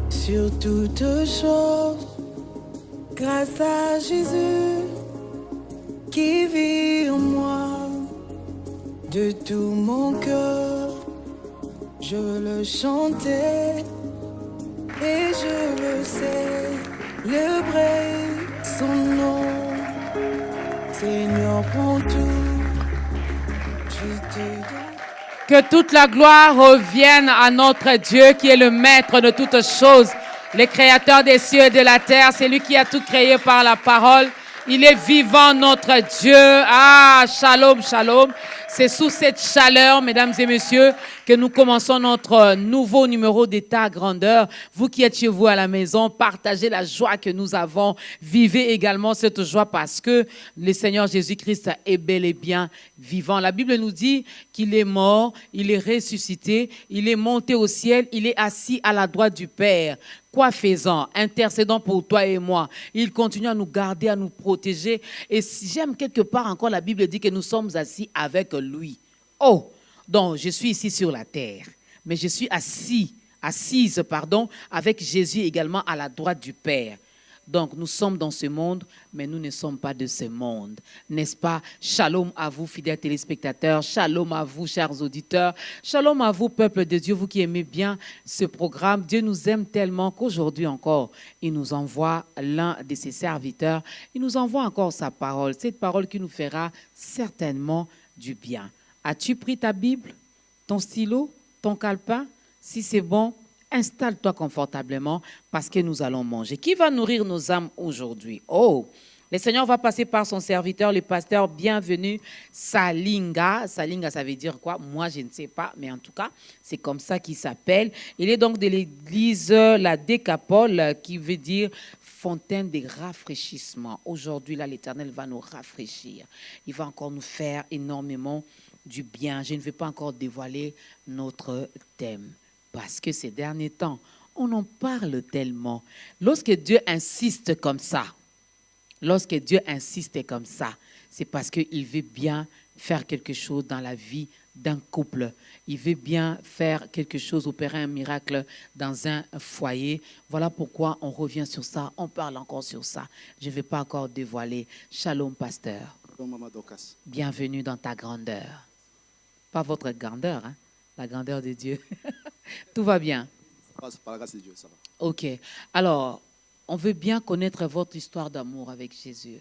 sur toute chose, grâce à Jésus qui vit en moi. De tout mon cœur, je veux le chanter et je le sais, célébrer son nom. Seigneur, prends tout, je te donne. Que toute la gloire revienne à notre Dieu qui est le maître de toutes choses, le créateur des cieux et de la terre. C'est lui qui a tout créé par la parole. Il est vivant, notre Dieu. Ah, shalom, shalom. C'est sous cette chaleur, mesdames et messieurs, que nous commençons notre nouveau numéro d'État grandeur. Vous qui êtes chez vous à la maison, partagez la joie que nous avons. Vivez également cette joie parce que le Seigneur Jésus-Christ est bel et bien vivant. La Bible nous dit qu'il est mort, il est ressuscité, il est monté au ciel, il est assis à la droite du Père. Quoi faisant? Intercédant pour toi et moi. Il continue à nous garder, à nous protéger. Et j'aime quelque part encore, la Bible dit que nous sommes assis avec lui. Oh, donc je suis ici sur la terre, mais je suis assise, avec Jésus également à la droite du Père. Donc, nous sommes dans ce monde, mais nous ne sommes pas de ce monde. N'est-ce pas? Shalom à vous, fidèles téléspectateurs. Shalom à vous, chers auditeurs. Shalom à vous, peuple de Dieu, vous qui aimez bien ce programme. Dieu nous aime tellement qu'aujourd'hui encore, il nous envoie l'un de ses serviteurs. Il nous envoie encore sa parole. Cette parole qui nous fera certainement du bien. As-tu pris ta Bible, ton stylo, ton calepin? Si c'est bon, installe-toi confortablement parce que nous allons manger. Qui va nourrir nos âmes aujourd'hui? Oh, le Seigneur va passer par son serviteur, le pasteur bienvenu Salinga. Salinga, ça veut dire quoi? Moi, je ne sais pas, mais en tout cas, c'est comme ça qu'il s'appelle. Il est donc de l'église La Décapole, qui veut dire fontaine de rafraîchissement. Aujourd'hui, là, l'Éternel va nous rafraîchir. Il va encore nous faire énormément du bien. Je ne vais pas encore dévoiler notre thème. Parce que ces derniers temps, on en parle tellement. Lorsque Dieu insiste comme ça, c'est parce qu'il veut bien faire quelque chose dans la vie d'un couple. Il veut bien faire quelque chose, opérer un miracle dans un foyer. Voilà pourquoi on revient sur ça, on parle encore sur ça. Je ne vais pas encore dévoiler. Shalom, pasteur. Bienvenue dans ta grandeur. Pas votre grandeur, hein? La grandeur de Dieu. Tout va bien? Par la grâce de Dieu, ça va. Ok. Alors, on veut bien connaître votre histoire d'amour avec Jésus.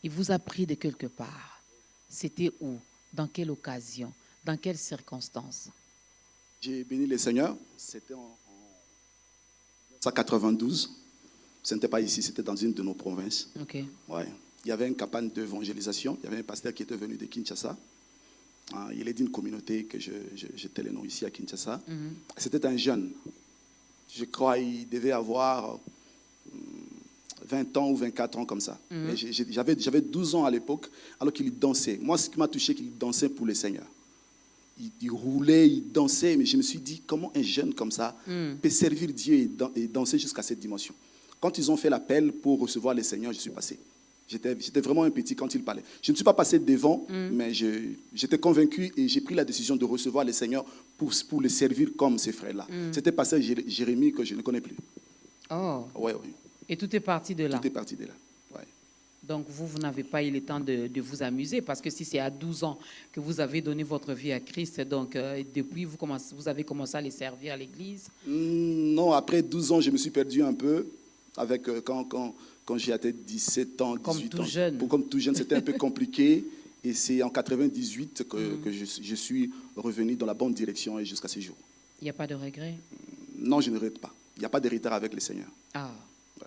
Il vous a pris de quelque part. C'était où? Dans quelle occasion? Dans quelles circonstances? J'ai béni le Seigneur. C'était en 1992. Ce n'était pas ici, c'était dans une de nos provinces. Ok. Ouais. Il y avait une campagne d'évangélisation. Il y avait un pasteur qui était venu de Kinshasa. Il est d'une communauté que j'étais le nom ici à Kinshasa. C'était un jeune. Je crois qu'il devait avoir 20 ans ou 24 ans comme ça. J'avais 12 ans à l'époque, alors qu'il dansait. Moi, ce qui m'a touché, c'est qu'il dansait pour le Seigneur. Il roulait, il dansait, mais je me suis dit, comment un jeune comme ça peut servir Dieu et danser jusqu'à cette dimension? Quand ils ont fait l'appel pour recevoir le Seigneur, je suis passé. J'étais vraiment un petit quand il parlait. Je ne suis pas passé devant, mais j'étais convaincu et j'ai pris la décision de recevoir le Seigneur pour le servir comme ces frères-là. C'était pasteur Jérémie que je ne connais plus. Oh. Oui. Et tout est parti de là. Tout est parti de là. Ouais. Donc vous n'avez pas eu le temps de vous amuser parce que si c'est à 12 ans que vous avez donné votre vie à Christ, donc depuis vous avez commencé à les servir à l'église? Non, après 12 ans, je me suis perdu un peu avec quand j'ai atteint 17 ans, 18 ans. Comme tout jeune, c'était un peu compliqué. Et c'est en 98 que je suis revenu dans la bonne direction et jusqu'à ce jour. Il n'y a pas de regret? Non, je ne regrette pas. Il n'y a pas de retard avec le Seigneur. Ah,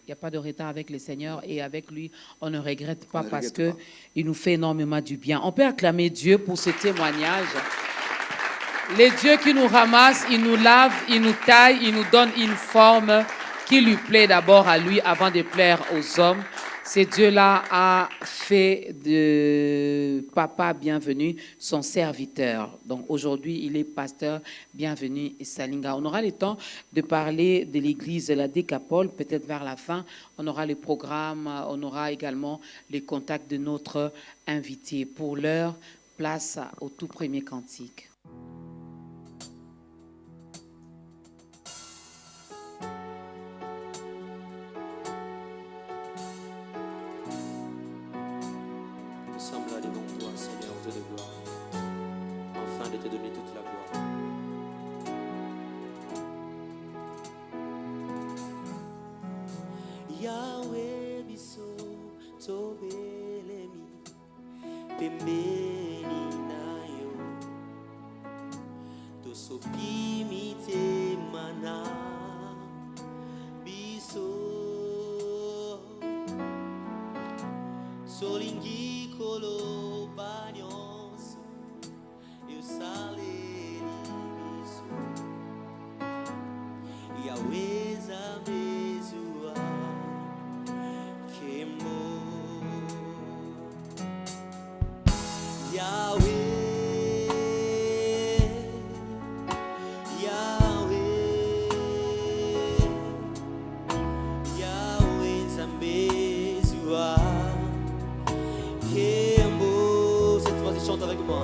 il n'y a pas de retard avec le Seigneur et avec lui, on ne regrette pas parce qu'il nous fait énormément du bien. On peut acclamer Dieu pour ce témoignage. Le Dieu qui nous ramasse, il nous lave, il nous taille, il nous donne une forme qui lui plaît d'abord à lui avant de plaire aux hommes. Ce Dieu-là a fait de Papa Bienvenu son serviteur. Donc aujourd'hui, il est pasteur Bienvenu Salinga. On aura le temps de parler de l'église de La Décapole, peut-être vers la fin. On aura les programmes, on aura également les contacts de notre invité. Pour l'heure, place au tout premier cantique. sommes là devant toi, Seigneur, Dieu de gloire, afin de te donner toute la gloire. Yahweh biso tobelemi pembeni nayo tosopi mitema na biso solingi koloba nyonso yosaleli biso Yahweh Nzambe zuwa kembo Yahweh Yahweh Yahweh Nzambe zuwa kembo. Cette fois, chante avec moi.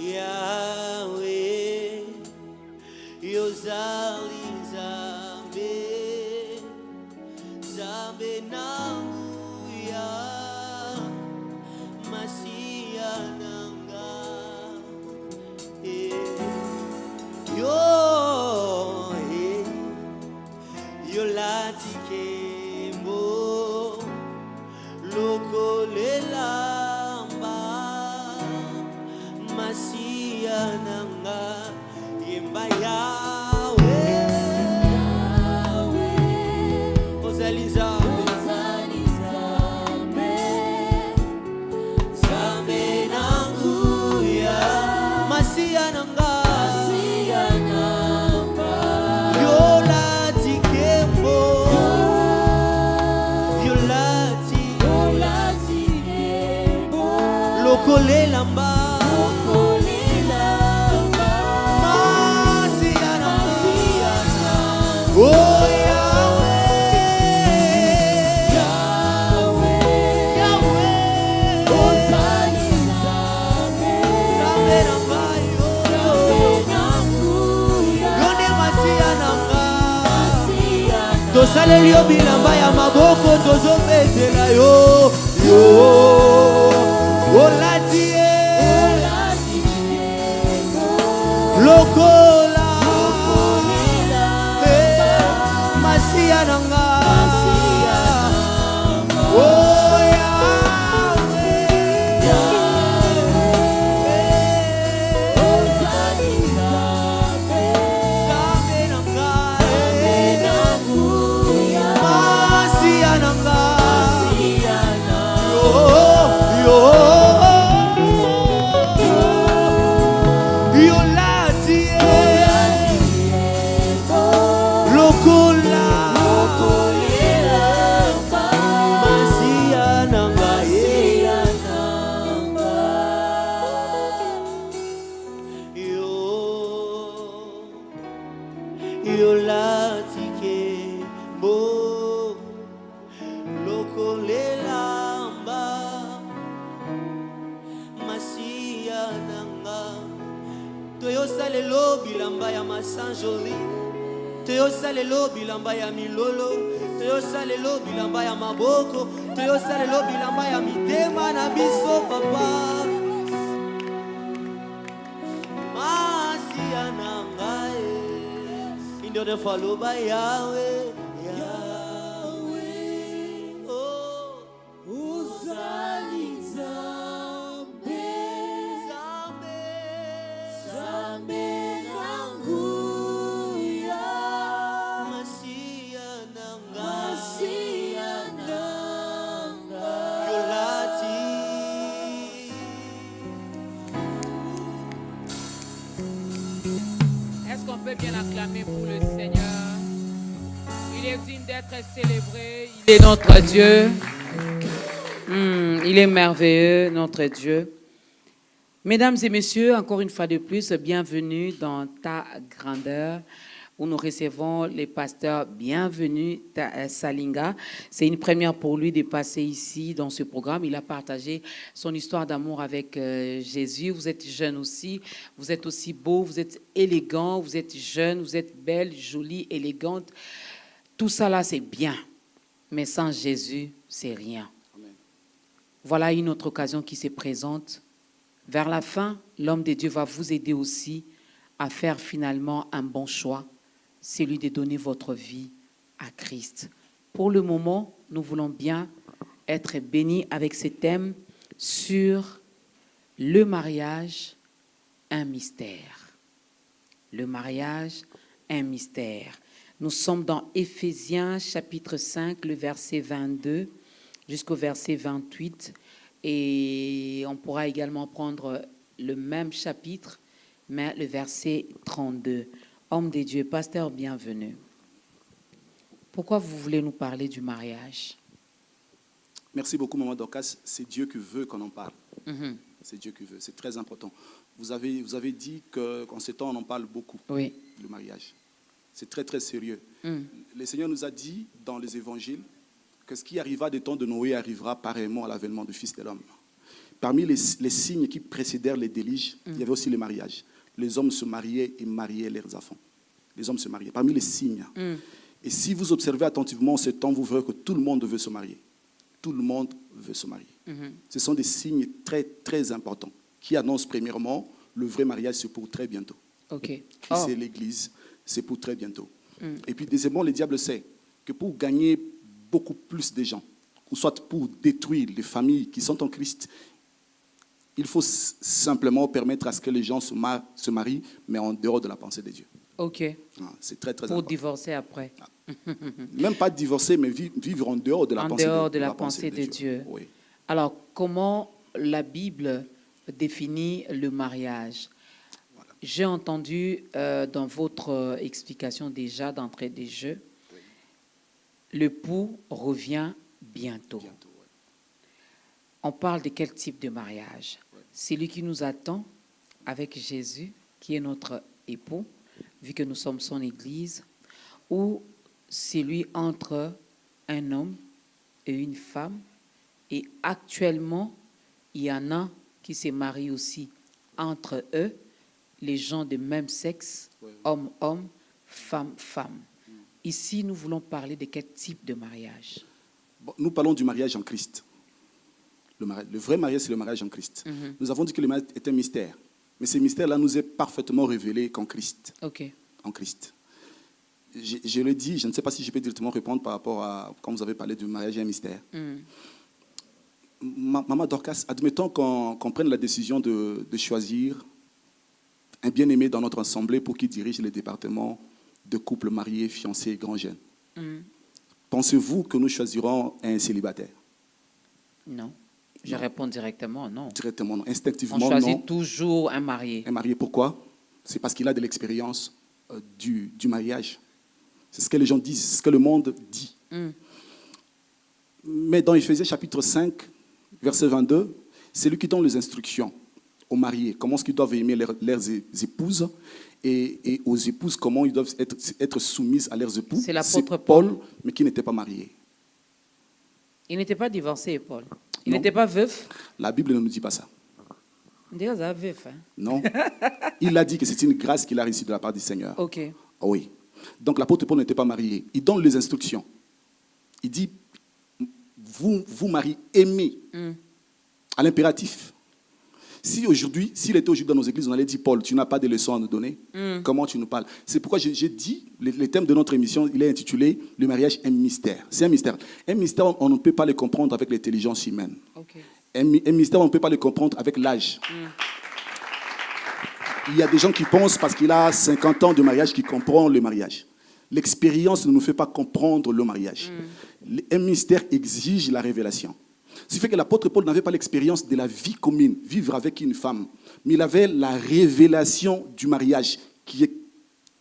Yahweh yozali Nzambe Nzambe nangu ya Masiya nanga yo lati kembo lokolelamba Masiya nanga yemba Yahweh ozali Nzambe Nzambe nangu ya Masiya nanga yo lati kembo yo lati lokolelamba oh Yahweh Yahweh ozali Nzambe nanga yone Masiya nanga tosaleli yo bilamba ya maboko tozobetela yo olati lokola Masiya nanga oh Yahweh ozali Nzambe nanga Masiya nanga yo lati lokola Masiya nanga yo lati kembo lokolelamba Masiya nanga toyosalelo bilamba ya masanjoli toyosalelo bilamba ya milolo toyosalelo bilamba ya maboko toyosalelo bilamba ya mitema na biso papa Masiya nanga Beautiful Luba Yahweh, Yahweh, oh, Uzali Zambe, Zambe, Zambe Nanguya, Masia Nanga, Masia Nanga, Yolati. Est-ce qu'on peut bien acclamer pour le Seigneur? Il est digne d'être célébré. Il est notre Dieu. Il est merveilleux, notre Dieu. Mesdames et messieurs, encore une fois de plus, bienvenue dans Ta Grandeur, où nous recevons les pasteurs. Bienvenue, Salinga. C'est une première pour lui de passer ici dans ce programme. Il a partagé son histoire d'amour avec Jésus. Vous êtes jeune aussi, vous êtes aussi beau, vous êtes élégant, vous êtes jeune, vous êtes belle, jolie, élégante. Tout ça là, c'est bien, mais sans Jésus, c'est rien. Amen. Voilà une autre occasion qui se présente. Vers la fin, l'homme de Dieu va vous aider aussi à faire finalement un bon choix, celui de donner votre vie à Christ. Pour le moment, nous voulons bien être bénis avec ce thème sur le mariage, un mystère. Le mariage, un mystère. Nous sommes dans Éphésiens chapitre 5, le verset 22 jusqu'au verset 28. Et on pourra également prendre le même chapitre, mais le verset 32. Homme de Dieu, pasteur, bienvenue. Pourquoi vous voulez nous parler du mariage? Merci beaucoup, Maman Dorcas. C'est Dieu qui veut qu'on en parle. Mhm. C'est Dieu qui veut. C'est très important. Vous avez dit qu'en ces temps, on en parle beaucoup, Oui. le mariage. C'est très, très sérieux. Mm. Le Seigneur nous a dit dans les évangiles que ce qui arriva des temps de Noé arrivera pareillement à l'avènement du Fils de l'homme. Parmi les signes qui précédèrent les déluges, il y avait aussi le mariage. Les hommes se mariaient et mariaient leurs enfants. Les hommes se mariaient. Parmi les signes. Et si vous observez attentivement ce temps, vous verrez que tout le monde veut se marier. Tout le monde veut se marier. Ce sont des signes très, très importants qui annoncent premièrement le vrai mariage, c'est pour très bientôt. OK. Christ et l'Église, c'est pour très bientôt. Et puis, deuxièmement, le diable sait que pour gagner beaucoup plus de gens, ou soit pour détruire les familles qui sont en Christ, il faut simplement permettre à ce que les gens se marient, mais en dehors de la pensée de Dieu. OK. C'est très, très Pour important. divorcer après. Même pas divorcer, mais vivre en dehors de la En pensée dehors de la pensée de Dieu. Oui. Alors, comment la Bible définit le mariage? Voilà. J'ai entendu dans votre explication déjà d'entrée des jeux, l'époux revient bientôt. Bientôt, ouais. On parle de quel type de mariage? Celui qui nous attend avec Jésus, qui est notre époux, vu que nous sommes son Église, ou celui entre un homme et une femme. Et actuellement, il y en a qui se marient aussi entre eux, les gens de même sexe, homme-homme, femme-femme. Ici, nous voulons parler de quel type de mariage? Bon, nous parlons du mariage en Christ. Le vrai mariage, c'est le mariage en Christ. Nous avons dit que le mariage est un mystère. Mais ce mystère-là nous est parfaitement révélé qu'en Christ. OK. En Christ. Je le dis, je ne sais pas si je peux directement répondre par rapport à quand vous avez parlé du mariage et un mystère. Maman Dorcas, admettons qu'on prenne la décision de choisir un bien-aimé dans notre assemblée pour qu'il dirige le département de couples mariés, fiancés et grands jeunes. Pensez-vous que nous choisirons un célibataire? Non. Je réponds directement non. Directement non. Instinctivement On choisit non. toujours un marié. Un marié, pourquoi? C'est parce qu'il a de l'expérience du mariage. C'est ce que les gens disent, c'est ce que le monde dit. Mais dans Éphésiens chapitre 5, verset 22, c'est lui qui donne les instructions aux mariés, comment est-ce qu'ils doivent aimer leurs épouses, et aux épouses, comment ils doivent être soumises à leurs époux. C'est l'apôtre Paul, mais qui n'était pas marié. Il n'était pas divorcé, Paul. Il Non. n'était pas veuf. La Bible ne nous dit pas ça. Déjà, ça veuf. Hein? Non. Il a dit que c'est une grâce qu'il a reçue de la part du Seigneur. OK. Oui. Donc l'apôtre Paul n'était pas marié. Il donne les instructions. Il dit, vous mariez, aimez, à l'impératif. Si aujourd'hui, s'il était aujourd'hui dans nos églises, on allait dire, Paul, tu n'as pas de leçons à nous donner. Comment tu nous parles? C'est pourquoi j'ai dit, le thème de notre émission, il est intitulé « Le mariage, un mystère ». C'est un mystère. Un mystère, on ne peut pas le comprendre avec l'intelligence humaine. Okay. Un mystère, on ne peut pas le comprendre avec l'âge. Il y a des gens qui pensent, parce qu'il a 50 ans de mariage, qu'il comprend le mariage. L'expérience ne nous fait pas comprendre le mariage. Un mystère exige la révélation. Ce qui fait que l'apôtre Paul n'avait pas l'expérience de la vie commune, vivre avec une femme, mais il avait la révélation du mariage, qui est,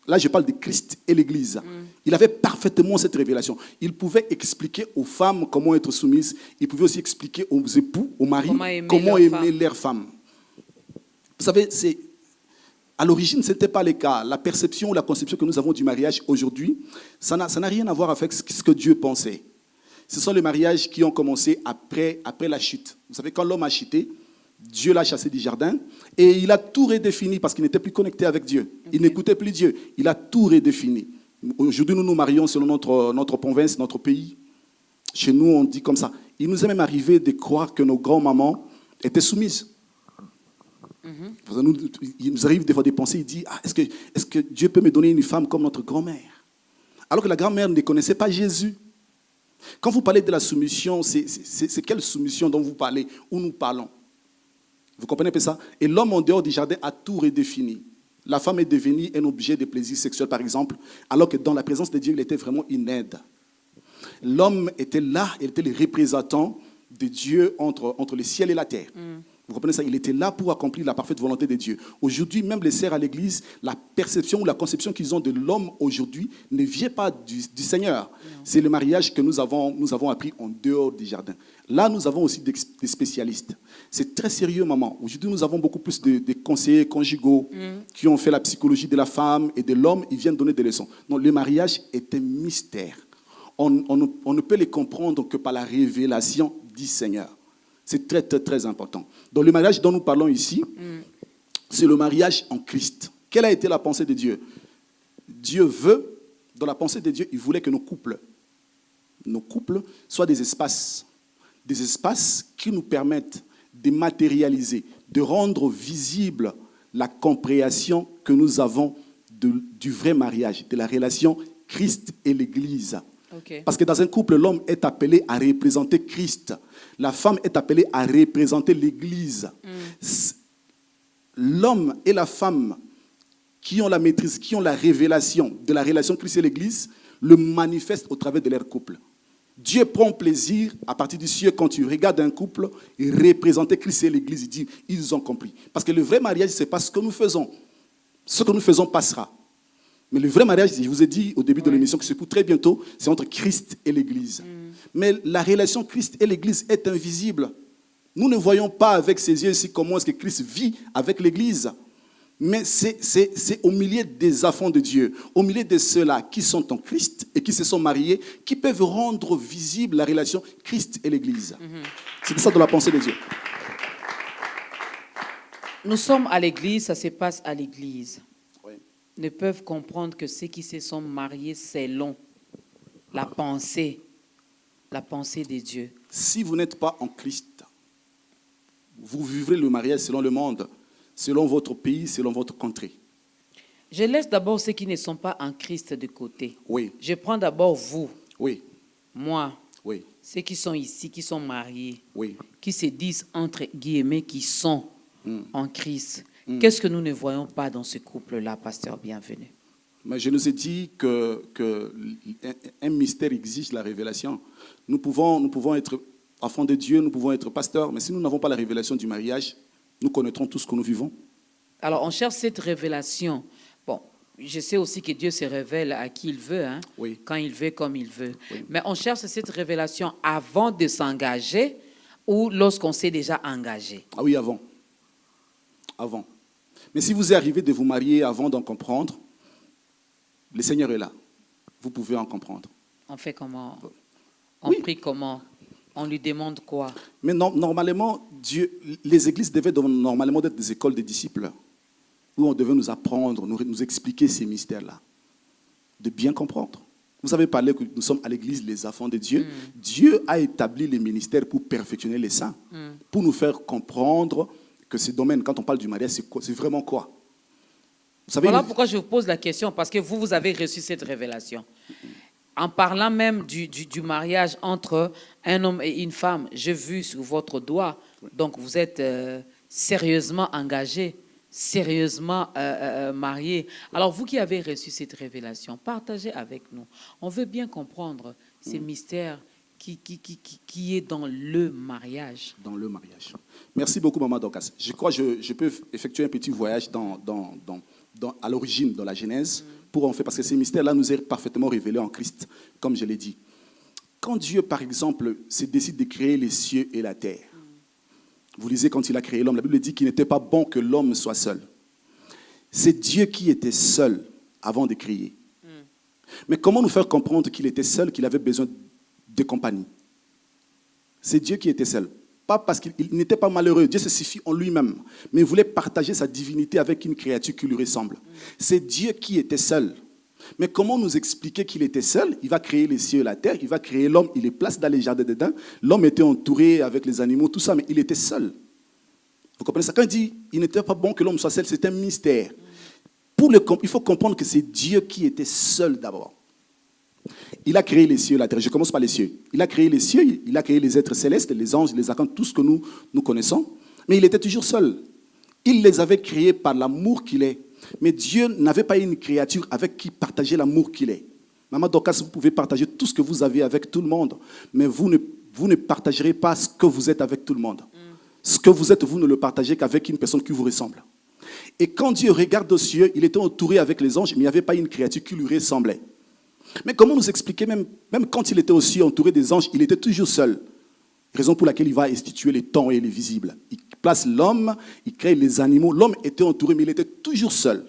là je parle de Christ et l'Église. Il avait parfaitement cette révélation. Il pouvait expliquer aux femmes comment être soumises, il pouvait aussi expliquer aux époux, aux maris, comment aimer leur femme. Vous savez, à l'origine, ce n'était pas le cas. La perception ou la conception que nous avons du mariage aujourd'hui, ça n'a rien à voir avec ce que Dieu pensait. Ce sont les mariages qui ont commencé après la chute. Vous savez, quand l'homme a chuté, Dieu l'a chassé du jardin et il a tout redéfini parce qu'il n'était plus connecté avec Dieu. Il n'écoutait plus Dieu. Il a tout redéfini. Aujourd'hui, nous nous marions selon notre province, notre pays. Chez nous, on dit comme ça. Il nous est même arrivé de croire que nos grands-mamans étaient soumises. Il nous arrive des fois de penser, il dit, est-ce que Dieu peut me donner une femme comme notre grand-mère? Alors que la grand-mère ne connaissait pas Jésus. Quand vous parlez de la soumission, c'est quelle soumission dont vous parlez, où nous parlons? Vous comprenez un peu ça? Et l'homme en dehors du jardin a tout redéfini. La femme est devenue un objet de plaisir sexuel, par exemple, alors que dans la présence de Dieu, il était vraiment une aide. L'homme était là, il était le représentant de Dieu entre le ciel et la terre. Vous comprenez ça? Il était là pour accomplir la parfaite volonté de Dieu. Aujourd'hui, même les sœurs à l'église, la perception ou la conception qu'ils ont de l'homme aujourd'hui ne vient pas du Seigneur. C'est le mariage que nous avons appris en dehors du jardin. Là, nous avons aussi des spécialistes. C'est très sérieux, maman. Aujourd'hui, nous avons beaucoup plus de conseillers conjugaux qui ont fait la psychologie de la femme et de l'homme. Ils viennent donner des leçons. Non, le mariage est un mystère. On ne peut le comprendre que par la révélation du Seigneur. C'est très, très, très important. Donc, le mariage dont nous parlons ici, c'est le mariage en Christ. Quelle a été la pensée de Dieu? Dieu veut, dans la pensée de Dieu, il voulait que nos couples soient des espaces qui nous permettent de matérialiser, de rendre visible la compréhension que nous avons du vrai mariage, de la relation Christ et l'Église. Okay. Parce que dans un couple, l'homme est appelé à représenter Christ. La femme est appelée à représenter l'Église. L'homme et la femme qui ont la maîtrise, qui ont la révélation de la relation Christ et l'Église, le manifestent au travers de leur couple. Dieu prend plaisir, à partir du ciel, quand tu regardes un couple, et représenter Christ et l'Église, il dit, ils ont compris. Parce que le vrai mariage, ce n'est pas ce que nous faisons. Ce que nous faisons passera. Mais le vrai mariage, je vous ai dit au début de l'émission que c'est pour très bientôt, c'est entre Christ et l'Église. Mais la relation Christ et l'Église est invisible. Nous ne voyons pas avec ses yeux ici comment est-ce que Christ vit avec l'Église. Mais c'est au milieu des enfants de Dieu, au milieu de ceux-là qui sont en Christ et qui se sont mariés, qui peuvent rendre visible la relation Christ et l'Église. C'est ça de la pensée de Dieu. Nous sommes à l'Église, ça se passe à l'Église. Ne peuvent comprendre que ceux qui se sont mariés selon la pensée de Dieu. Si vous n'êtes pas en Christ, vous vivrez le mariage selon le monde, selon votre pays, selon votre contrée. Je laisse d'abord ceux qui ne sont pas en Christ de côté. Oui. Je prends d'abord vous. Oui. Moi. Oui. Ceux qui sont ici, qui sont mariés. Oui. Qui se disent entre guillemets qui sont en Christ. Qu'est-ce que nous ne voyons pas dans ce couple-là, pasteur Bienvenu? Mais je nous ai dit qu'un mystère exige la révélation. Nous pouvons être enfants de Dieu, nous pouvons être pasteurs, mais si nous n'avons pas la révélation du mariage, nous connaîtrons tout ce que nous vivons. Alors, on cherche cette révélation. Bon, je sais aussi que Dieu se révèle à qui il veut, hein, oui. Quand il veut, comme il veut. Oui. Mais on cherche cette révélation avant de s'engager ou lorsqu'on s'est déjà engagé? Ah oui, avant. Avant. Mais si vous est arrivé de vous marier avant d'en comprendre, le Seigneur est là. Vous pouvez en comprendre. On fait comment? On prie comment? On lui demande quoi? Mais normalement, les églises devaient normalement être des écoles de disciples où on devait nous apprendre, nous expliquer ces mystères-là, de bien comprendre. Vous avez parlé que nous sommes à l'église les enfants de Dieu. Dieu a établi les ministères pour perfectionner les saints, pour nous faire comprendre que ces domaines, quand on parle du mariage, c'est vraiment quoi? Vous savez, Voilà pourquoi je vous pose la question, parce que vous avez reçu cette révélation. En parlant même du mariage entre un homme et une femme, j'ai vu sur votre doigt, donc vous êtes sérieusement engagé, sérieusement marié. Alors vous qui avez reçu cette révélation, partagez avec nous. On veut bien comprendre ces mystères qui est dans le mariage. Dans le mariage. Merci beaucoup, Maman Dorcas. Je crois que je peux effectuer un petit voyage à l'origine, dans la Genèse, pour en faire, parce que ces mystères-là nous est parfaitement révélés en Christ, comme je l'ai dit. Quand Dieu, par exemple, se décide de créer les cieux et la terre, vous lisez quand il a créé l'homme, la Bible dit qu'il n'était pas bon que l'homme soit seul. C'est Dieu qui était seul avant de créer. Mais comment nous faire comprendre qu'il était seul, qu'il avait besoin de compagnie? C'est Dieu qui était seul. Pas parce qu'il n'était pas malheureux, Dieu se suffit en lui-même, mais il voulait partager sa divinité avec une créature qui lui ressemble. C'est Dieu qui était seul. Mais comment nous expliquer qu'il était seul? Il va créer les cieux et la terre, il va créer l'homme, il les place dans les jardins d'Éden. L'homme était entouré avec les animaux, tout ça, mais il était seul. Vous comprenez ça? Quand il dit il n'était pas bon que l'homme soit seul, c'est un mystère. Il faut comprendre que c'est Dieu qui était seul d'abord. Il a créé les cieux et la terre. Je commence par les cieux. Il a créé les cieux, il a créé les êtres célestes, les anges, les archanges, tout ce que nous connaissons. Mais il était toujours seul. Il les avait créés par l'amour qu'il est. Mais Dieu n'avait pas une créature avec qui partager l'amour qu'il est. Maman Dorcas, vous pouvez partager tout ce que vous avez avec tout le monde, mais vous ne partagerez pas ce que vous êtes avec tout le monde. Ce que vous êtes, vous ne le partagez qu'avec une personne qui vous ressemble. Et quand Dieu regarde aux cieux, il était entouré avec les anges, mais il n'y avait pas une créature qui lui ressemblait. Mais comment nous expliquer, même quand il était aussi entouré des anges, il était toujours seul. Raison pour laquelle il va instituer les temps et les visibles. Il place l'homme, il crée les animaux. L'homme était entouré, mais il était toujours seul.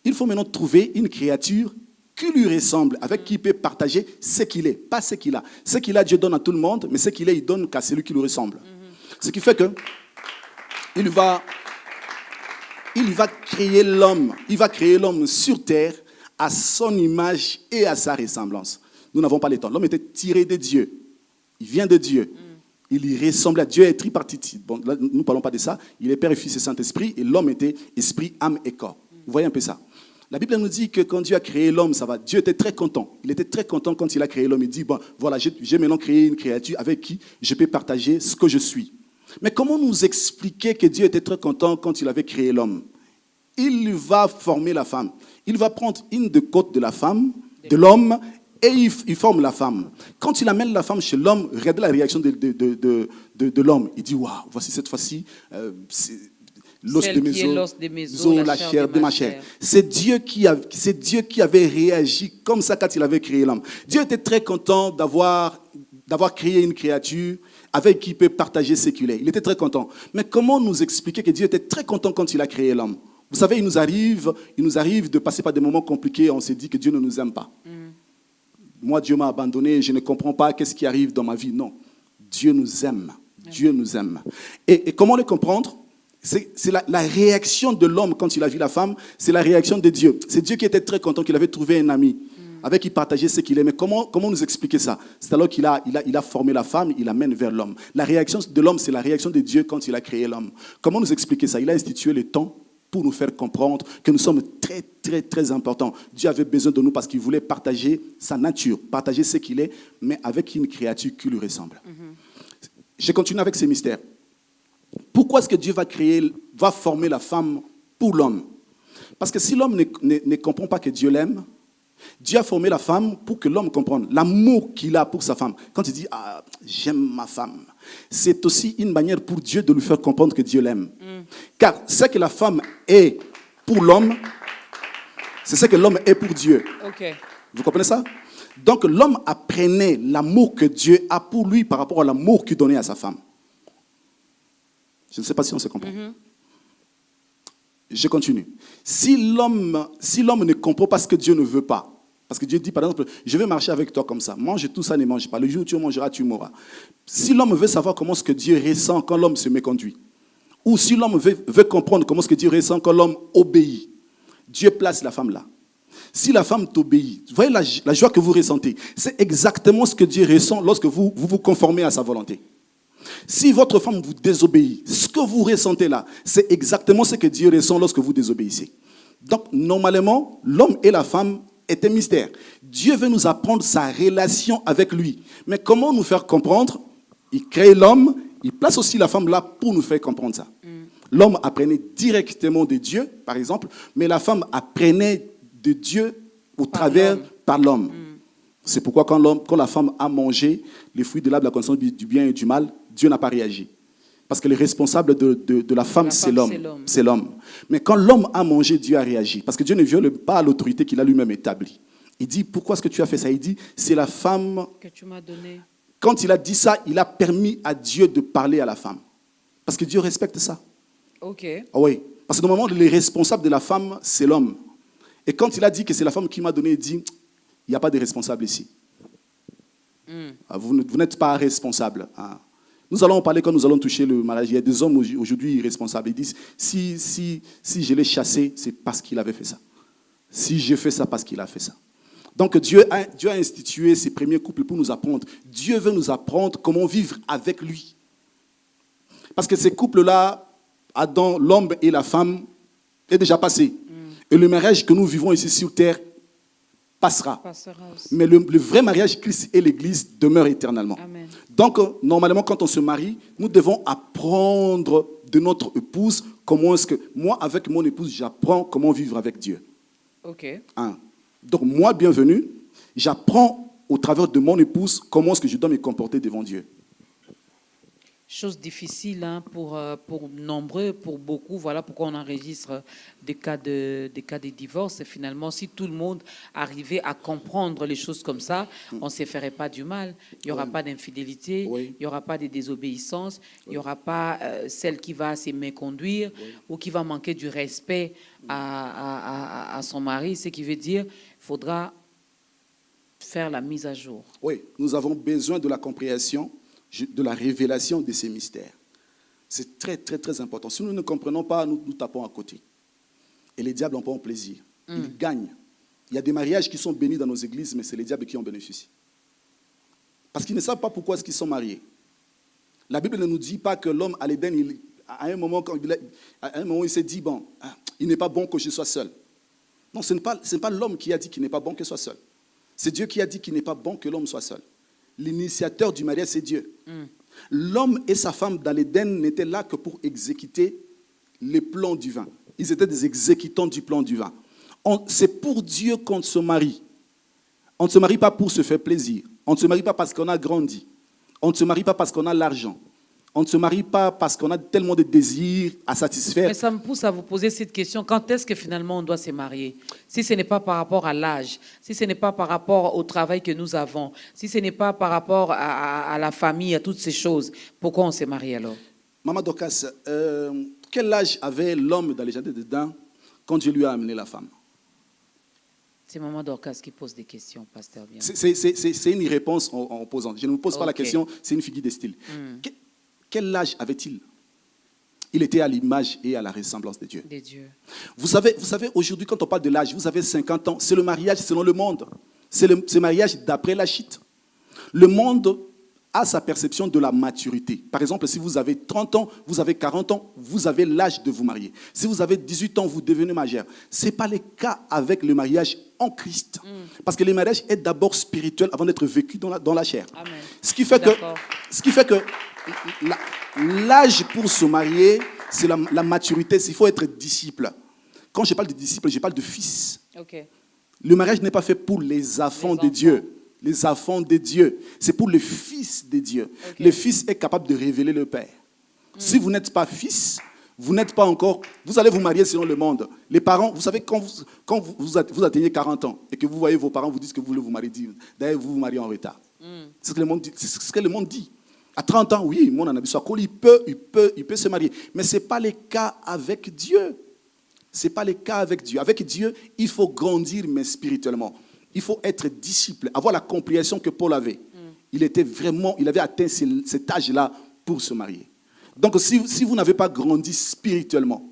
Il faut maintenant trouver une créature qui lui ressemble, avec qui il peut partager ce qu'il est, pas ce qu'il a. Ce qu'il a, Dieu donne à tout le monde, mais ce qu'il est, il donne qu'à celui qui lui ressemble. Ce qui fait que il va créer l'homme. Il va créer l'homme sur terre à son image et à sa ressemblance. Nous n'avons pas le temps. L'homme était tiré de Dieu. Il vient de Dieu. Il y ressemble à Dieu, est tripartite. Bon, là, nous ne parlons pas de ça. Il est Père et Fils et Saint-Esprit, et l'homme était esprit, âme et corps. Vous voyez un peu ça? La Bible nous dit que quand Dieu a créé l'homme, ça va. Dieu était très content. Il était très content quand il a créé l'homme. Il dit, bon, voilà, j'ai maintenant créé une créature avec qui je peux partager ce que je suis. Mais comment nous expliquer que Dieu était très content quand il avait créé l'homme? Il va former la femme. Il va prendre une des côtes de la femme, de l'homme, et il forme la femme. Quand il amène la femme chez l'homme, regardez la réaction de l'homme. Il dit, waouh, voici cette fois-ci, l'os de mes os, la chair de ma chair. C'est Dieu qui avait réagi comme ça quand il avait créé l'homme. Dieu était très content d'avoir créé une créature avec qui il peut partager ce qu'il est. Il était très content. Mais comment nous expliquer que Dieu était très content quand il a créé l'homme? Vous savez, il nous arrive de passer par des moments compliqués, on s'est dit que Dieu ne nous aime pas. Moi, Dieu m'a abandonné, je ne comprends pas qu'est-ce qui arrive dans ma vie. Non, Dieu nous aime. Dieu nous aime. Et comment le comprendre? C'est la réaction de l'homme quand il a vu la femme, c'est la réaction de Dieu. C'est Dieu qui était très content qu'il avait trouvé un ami avec qui partageait ce qu'il aimait. Comment nous expliquer ça? C'est alors qu'il a formé la femme, il l'amène vers l'homme. La réaction de l'homme, c'est la réaction de Dieu quand il a créé l'homme. Comment nous expliquer ça? Il a institué le temps pour nous faire comprendre que nous sommes très, très, très importants. Dieu avait besoin de nous parce qu'il voulait partager sa nature, partager ce qu'il est, mais avec une créature qui lui ressemble. Je continue avec ces mystères. Pourquoi est-ce que Dieu va former la femme pour l'homme? Parce que si l'homme ne comprend pas que Dieu l'aime, Dieu a formé la femme pour que l'homme comprenne l'amour qu'il a pour sa femme. Quand il dit « Ah, j'aime ma femme », c'est aussi une manière pour Dieu de lui faire comprendre que Dieu l'aime. Car ce que la femme est pour l'homme, c'est ce que l'homme est pour Dieu. Okay. Vous comprenez ça? Donc l'homme apprenait l'amour que Dieu a pour lui par rapport à l'amour qu'il donnait à sa femme. Je ne sais pas si on se comprend. Je continue. Si l'homme ne comprend pas ce que Dieu ne veut pas, parce que Dieu dit par exemple, je vais marcher avec toi comme ça, mange tout ça, ne mange pas. Le jour où tu mangeras, tu mourras. Si l'homme veut savoir comment ce que Dieu ressent quand l'homme se méconduit, ou si l'homme veut comprendre comment ce que Dieu ressent quand l'homme obéit, Dieu place la femme là. Si la femme t'obéit, vous voyez la joie que vous ressentez, c'est exactement ce que Dieu ressent lorsque vous vous conformez à sa volonté. Si votre femme vous désobéit, ce que vous ressentez là, c'est exactement ce que Dieu ressent lorsque vous désobéissez. Donc, normalement, l'homme et la femme est un mystère. Dieu veut nous apprendre sa relation avec lui. Mais comment nous faire comprendre? Il crée l'homme, il place aussi la femme là pour nous faire comprendre ça. L'homme apprenait directement de Dieu, par exemple, mais la femme apprenait de Dieu au travers par l'homme. C'est pourquoi quand la femme a mangé les fruits de l'arbre de la connaissance du bien et du mal, Dieu n'a pas réagi. Parce que le responsable de la femme, c'est l'homme. C'est l'homme. Mais quand l'homme a mangé, Dieu a réagi. Parce que Dieu ne viole pas l'autorité qu'il a lui-même établie. Il dit, pourquoi est-ce que tu as fait ça? Il dit, c'est la femme que tu m'as donnée. Quand il a dit ça, il a permis à Dieu de parler à la femme. Parce que Dieu respecte ça. Ok. Ah oui. Parce que normalement, le responsable de la femme, c'est l'homme. Et quand il a dit que c'est la femme qui m'a donné, il dit, il n'y a pas de responsable ici. Vous n'êtes pas responsable. Nous allons en parler quand nous allons toucher le mariage. Il y a des hommes aujourd'hui irresponsables. Ils disent, si je l'ai chassé, c'est parce qu'il avait fait ça. Si j'ai fait ça, parce qu'il a fait ça. Donc Dieu a institué ces premiers couples pour nous apprendre. Dieu veut nous apprendre comment vivre avec lui. Parce que ces couples-là, Adam, l'homme et la femme, est déjà passé. Et le mariage que nous vivons ici sur terre passera. Mais le vrai mariage, Christ et l'Église, demeure éternellement. Amen. Donc, normalement, quand on se marie, nous devons apprendre de notre épouse comment est-ce que, moi, avec mon épouse, j'apprends comment vivre avec Dieu. Ok. Donc, moi, bienvenue, j'apprends au travers de mon épouse comment est-ce que je dois me comporter devant Dieu. Chose difficile pour nombreux, pour beaucoup. Voilà pourquoi on enregistre des cas de divorce. Et finalement, si tout le monde arrivait à comprendre les choses comme ça, on ne se ferait pas du mal. Il n'y aura pas d'infidélité, il n'y aura pas de désobéissance, il n'y aura pas celle qui va se méconduire ou qui va manquer du respect à son mari. Ce qui veut dire qu'il faudra faire la mise à jour. Oui, nous avons besoin de la compréhension, de la révélation de ces mystères. C'est très, très, très important. Si nous ne comprenons pas, nous tapons à côté. Et les diables en prennent plaisir. Ils gagnent. Il y a des mariages qui sont bénis dans nos églises, mais c'est les diables qui en bénéficient. Parce qu'ils ne savent pas pourquoi est-ce qu'ils sont mariés. La Bible ne nous dit pas que l'homme à l'Éden, à un moment, il s'est dit, bon, il n'est pas bon que je sois seul. Non, ce n'est pas l'homme qui a dit qu'il n'est pas bon que je sois seul. C'est Dieu qui a dit qu'il n'est pas bon que l'homme soit seul. L'initiateur du mariage, c'est Dieu. L'homme et sa femme dans l'Éden n'étaient là que pour exécuter les plans divins. Ils étaient des exécutants du plan divin. C'est pour Dieu qu'on se marie. On ne se marie pas pour se faire plaisir. On ne se marie pas parce qu'on a grandi. On ne se marie pas parce qu'on a l'argent. On ne se marie pas parce qu'on a tellement de désirs à satisfaire. Mais ça me pousse à vous poser cette question. Quand est-ce que finalement on doit se marier? Si ce n'est pas par rapport à l'âge, si ce n'est pas par rapport au travail que nous avons, si ce n'est pas par rapport à la famille, à toutes ces choses, pourquoi on s'est marié alors? Maman Dorcas, quel âge avait l'homme dans les jardins d'Éden quand Dieu lui a amené la femme? C'est Maman Dorcas qui pose des questions, pasteur. Bien. C'est une réponse en posant. Je ne me pose pas la question, c'est une figure de style. Quel âge avait-il? Il était à l'image et à la ressemblance de Dieu. Vous savez, aujourd'hui, quand on parle de l'âge, vous avez 50 ans, c'est le mariage selon le monde. C'est le mariage d'après la chite. Le monde a sa perception de la maturité. Par exemple, si vous avez 30 ans, vous avez 40 ans, vous avez l'âge de vous marier. Si vous avez 18 ans, vous devenez majeur. Ce n'est pas le cas avec le mariage en Christ. Parce que le mariage est d'abord spirituel avant d'être vécu dans la chair. Amen. Ce qui fait que l'âge pour se marier, c'est la maturité. Il faut être disciple. Quand je parle de disciple, je parle de fils. Okay. Le mariage n'est pas fait pour les enfants de Dieu. Les enfants de Dieu. C'est pour le Fils de Dieu. Okay. Le Fils est capable de révéler le Père. Si vous n'êtes pas fils, vous n'êtes pas encore... Vous allez vous marier selon le monde. Les parents, vous savez, quand vous atteignez 40 ans et que vous voyez vos parents vous disent que vous voulez vous marier, d'ailleurs, vous vous mariez en retard. C'est ce que le monde dit. À 30 ans, oui, mon anabi soit il peut se marier. Mais ce n'est pas le cas avec Dieu. Ce n'est pas le cas avec Dieu. Avec Dieu, il faut grandir, mais spirituellement. Il faut être disciple, avoir la compréhension que Paul avait. Il avait atteint cet âge-là pour se marier. Donc, si vous n'avez pas grandi spirituellement,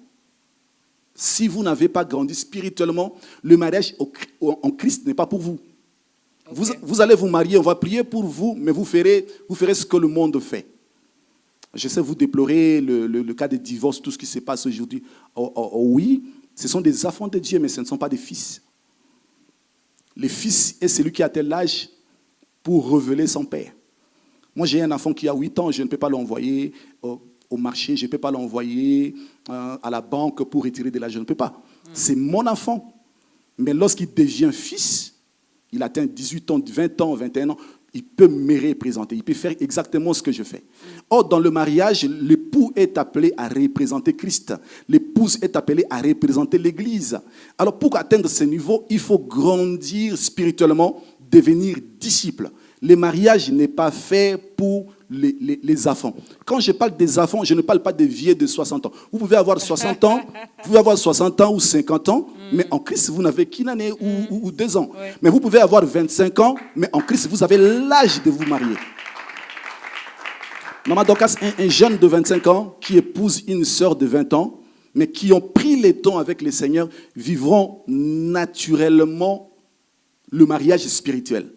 le mariage en Christ n'est pas pour vous. Okay. Vous allez vous marier, on va prier pour vous, mais vous ferez ce que le monde fait. Je sais, vous déplorez le cas des divorces, tout ce qui se passe aujourd'hui. Oui, ce sont des enfants de Dieu, mais ce ne sont pas des fils. Le fils est celui qui a tel âge pour révéler son père. Moi, j'ai un enfant qui a 8 ans, je ne peux pas l'envoyer au marché, je ne peux pas l'envoyer à la banque pour retirer de l'argent, je ne peux pas. C'est mon enfant. Mais lorsqu'il devient fils, il atteint 18 ans, 20 ans, 21 ans, il peut me représenter, il peut faire exactement ce que je fais. Or, dans le mariage, l'époux est appelé à représenter Christ. L'épouse est appelée à représenter l'Église. Alors, pour atteindre ce niveau, il faut grandir spirituellement, devenir disciple. Le mariage n'est pas fait pour les enfants. Quand je parle des enfants, je ne parle pas des vieux de 60 ans. Vous pouvez avoir 60 ans, vous pouvez avoir 60 ans ou 50 ans, mais en Christ, vous n'avez qu'une année ou 2 ans. Oui. Mais vous pouvez avoir 25 ans, mais en Christ, vous avez l'âge de vous marier. Maman Dorcas, un jeune de 25 ans qui épouse une sœur de 20 ans, mais qui ont pris les temps avec le Seigneur, vivront naturellement le mariage spirituel.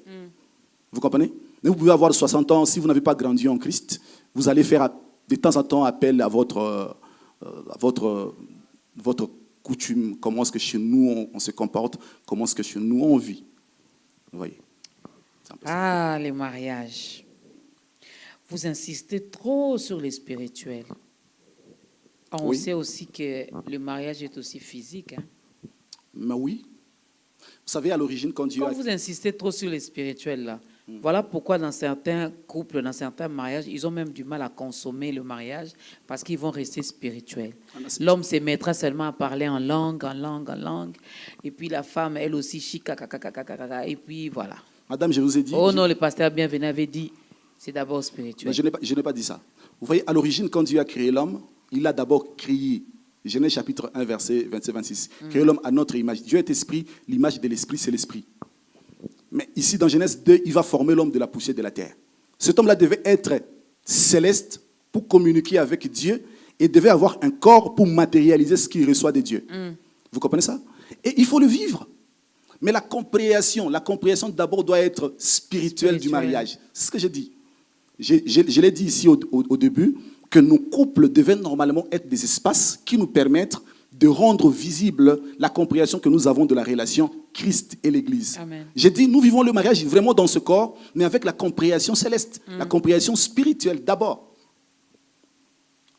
Vous comprenez? Mais vous pouvez avoir 60 ans, si vous n'avez pas grandi en Christ, vous allez faire de temps en temps appel à votre coutume, comment est-ce que chez nous on se comporte, comment est-ce que chez nous on vit. Vous voyez? Ah, les mariages. Vous insistez trop sur les spirituels. On sait aussi que le mariage est aussi physique. Hein? Mais oui. Vous savez, à l'origine, quand Dieu vous insistez trop sur les spirituels, là, voilà pourquoi dans certains couples, dans certains mariages, ils ont même du mal à consommer le mariage parce qu'ils vont rester spirituels. L'homme se mettra seulement à parler en langue. Et puis la femme, elle aussi, et puis voilà. Madame, je vous ai dit... Oh non, le pasteur Bienvenu avait dit, c'est d'abord spirituel. Mais je n'ai pas dit ça. Vous voyez, à l'origine, quand Dieu a créé l'homme, il a d'abord créé, Genèse chapitre 1, verset 27-26, créé l'homme à notre image. Dieu est esprit, l'image de l'esprit, c'est l'esprit. Mais ici, dans Genèse 2, il va former l'homme de la poussière de la terre. Cet homme-là devait être céleste pour communiquer avec Dieu et devait avoir un corps pour matérialiser ce qu'il reçoit de Dieu. Vous comprenez ça? Et il faut le vivre. Mais la compréhension d'abord doit être spirituelle du mariage. C'est ce que j'ai dit. Je l'ai dit ici au début, que nos couples devaient normalement être des espaces qui nous permettent de rendre visible la compréhension que nous avons de la relation Christ et l'Église. J'ai dit, nous vivons le mariage vraiment dans ce corps, mais avec la compréhension céleste, la compréhension spirituelle d'abord.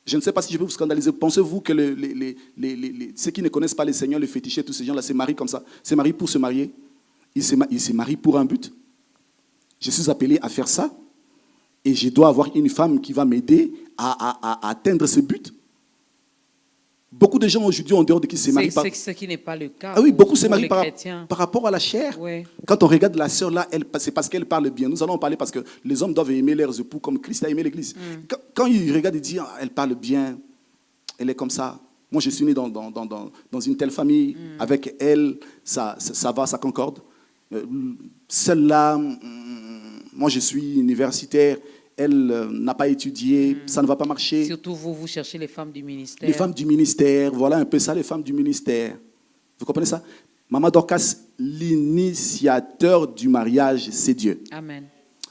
Je ne sais pas si je peux vous scandaliser. Pensez-vous que ceux qui ne connaissent pas le Seigneur, les fétichés, tous ces gens-là, se marient comme ça? Se marient pour se marier? Ils se marient pour un but? Je suis appelé à faire ça et je dois avoir une femme qui va m'aider à atteindre ce but. Beaucoup de gens aujourd'hui en dehors de qui se marient C'est ce qui n'est pas le cas. Ah oui, beaucoup se marient par rapport à la chair. Oui. Quand on regarde la sœur là, c'est parce qu'elle parle bien. Nous allons en parler parce que les hommes doivent aimer leurs époux comme Christ a aimé l'Église. Quand ils regardent, ils disent, elle parle bien, elle est comme ça. Moi, je suis né dans une telle famille. Avec elle, ça va, ça concorde. Celle-là, moi, je suis universitaire. Elle n'a pas étudié, ça ne va pas marcher. Surtout vous cherchez les femmes du ministère. Les femmes du ministère, voilà un peu ça, les femmes du ministère. Vous comprenez ça? Maman Dorcas, l'initiateur du mariage, c'est Dieu. Amen.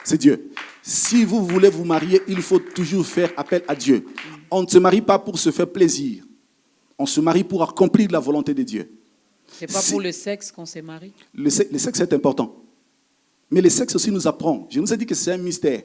C'est Dieu. Si vous voulez vous marier, il faut toujours faire appel à Dieu. On ne se marie pas pour se faire plaisir. On se marie pour accomplir la volonté de Dieu. C'est pas pour le sexe qu'on se marie? Le sexe est important. Mais le sexe aussi nous apprend. Je nous ai dit que c'est un mystère.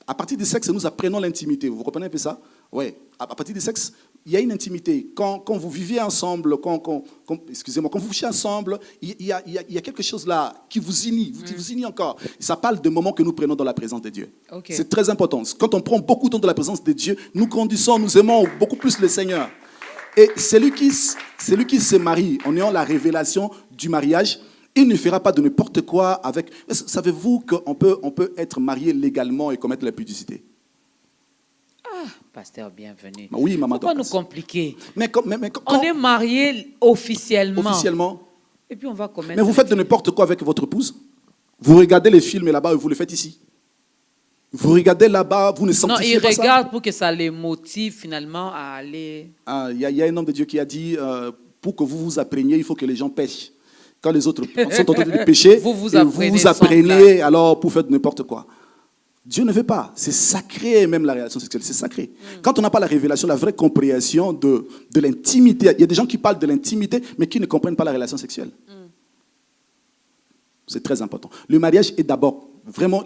À partir du sexe, nous apprenons l'intimité. Vous comprenez un peu ça? Oui. À partir du sexe, il y a une intimité. Quand vous vivez ensemble, quand vous couchez ensemble, il y a quelque chose là qui vous unit, qui vous unit encore. Ça parle de moments que nous prenons dans la présence de Dieu. Okay. C'est très important. Quand on prend beaucoup de temps dans la présence de Dieu, nous grandissons, nous aimons beaucoup plus le Seigneur. Et celui qui se marie en ayant la révélation du mariage, il ne fera pas de n'importe quoi avec... Savez-vous qu'on peut être marié légalement et commettre l'impudicité? Ah, pasteur, bienvenue. Oui, maman. Pourquoi nous compliquer? On est marié officiellement. Officiellement. Et puis on va commettre... Mais vous faites de n'importe quoi avec votre épouse. Vous regardez les films là-bas et vous le faites ici. Vous regardez là-bas, vous ne sanctifiez pas ça. Non, ils regardent pour que ça les motive finalement à aller... Il y a un homme de Dieu qui a dit, pour que vous vous appreniez, il faut que les gens pêchent. Quand les autres sont en train de pécher, vous apprenez alors pour faire n'importe quoi. Dieu ne veut pas. C'est sacré même la relation sexuelle, c'est sacré. Quand on n'a pas la révélation, la vraie compréhension de l'intimité, il y a des gens qui parlent de l'intimité, mais qui ne comprennent pas la relation sexuelle. C'est très important. Le mariage est d'abord vraiment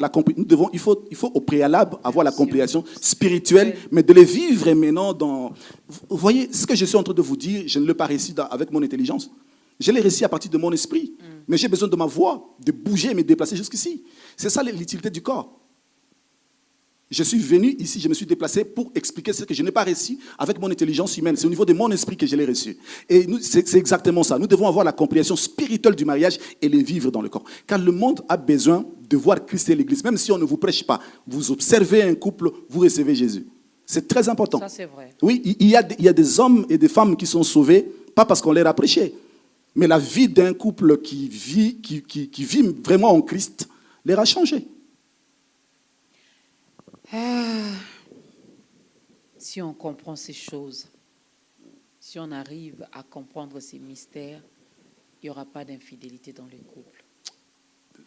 il faut au préalable avoir la compréhension spirituelle, mais de les vivre maintenant dans. Vous voyez, ce que je suis en train de vous dire, je ne l'ai pas réussi avec mon intelligence. Je l'ai réussi à partir de mon esprit. Mais j'ai besoin de ma voix, de bouger, me déplacer jusqu'ici. C'est ça l'utilité du corps. Je suis venu ici, je me suis déplacé pour expliquer ce que je n'ai pas réussi avec mon intelligence humaine. C'est au niveau de mon esprit que je l'ai reçu. Et c'est exactement ça. Nous devons avoir la compréhension spirituelle du mariage et le vivre dans le corps. Car le monde a besoin de voir Christ et l'Église. Même si on ne vous prêche pas, vous observez un couple, vous recevez Jésus. C'est très important. Ça, c'est vrai. Oui, il y a des hommes et des femmes qui sont sauvés, pas parce qu'on leur a prêché, mais la vie d'un couple qui vit vraiment en Christ leur a changé. Si on comprend ces choses, si on arrive à comprendre ces mystères, il n'y aura pas d'infidélité dans le couple.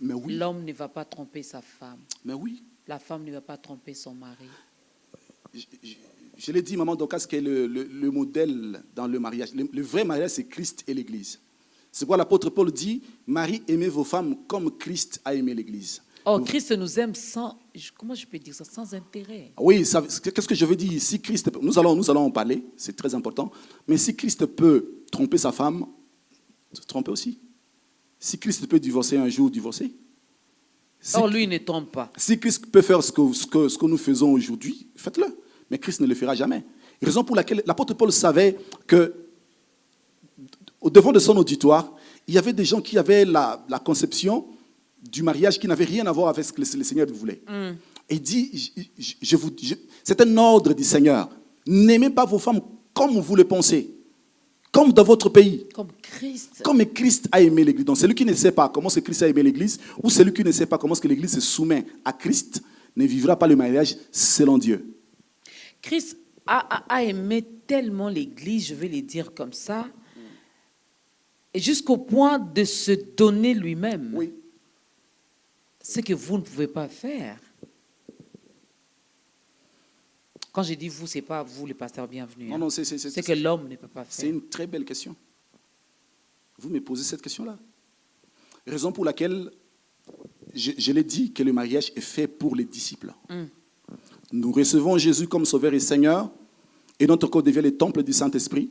Mais oui. L'homme ne va pas tromper sa femme. Mais oui. La femme ne va pas tromper son mari. Je l'ai dit, maman Docas, qui est le modèle dans le mariage. Le vrai mariage, c'est Christ et l'Église. C'est pourquoi l'apôtre Paul dit, Marie, aimez vos femmes comme Christ a aimé l'Église. Oh, Christ nous aime comment je peux dire ça, sans intérêt. Oui, qu'est-ce que je veux dire? Si Christ, nous allons en parler, c'est très important. Mais si Christ peut tromper sa femme, tromper aussi. Si Christ peut divorcer un jour, divorcer. Lui, il ne trompe pas. Si Christ peut faire ce que nous faisons aujourd'hui, faites-le. Mais Christ ne le fera jamais. Raison pour laquelle l'apôtre Paul savait que, au devant de son auditoire, il y avait des gens qui avaient la conception du mariage qui n'avait rien à voir avec ce que le Seigneur voulait. Et il dit, c'est un ordre du Seigneur. N'aimez pas vos femmes comme vous le pensez, comme dans votre pays. Comme Christ. Comme Christ a aimé l'Église. Donc celui qui ne sait pas comment Christ a aimé l'Église, ou celui qui ne sait pas comment l'Église se soumet à Christ, ne vivra pas le mariage selon Dieu. Christ a aimé tellement l'Église, je vais le dire comme ça, et jusqu'au point de se donner lui-même. Oui. Ce que vous ne pouvez pas faire. Quand je dis vous, ce n'est pas vous, le pasteur bienvenu. Non, c'est que l'homme ne peut pas faire. C'est une très belle question. Vous me posez cette question-là. Raison pour laquelle je l'ai dit que le mariage est fait pour les disciples. Nous recevons Jésus comme Sauveur et Seigneur, et notre corps devient le temple du Saint-Esprit.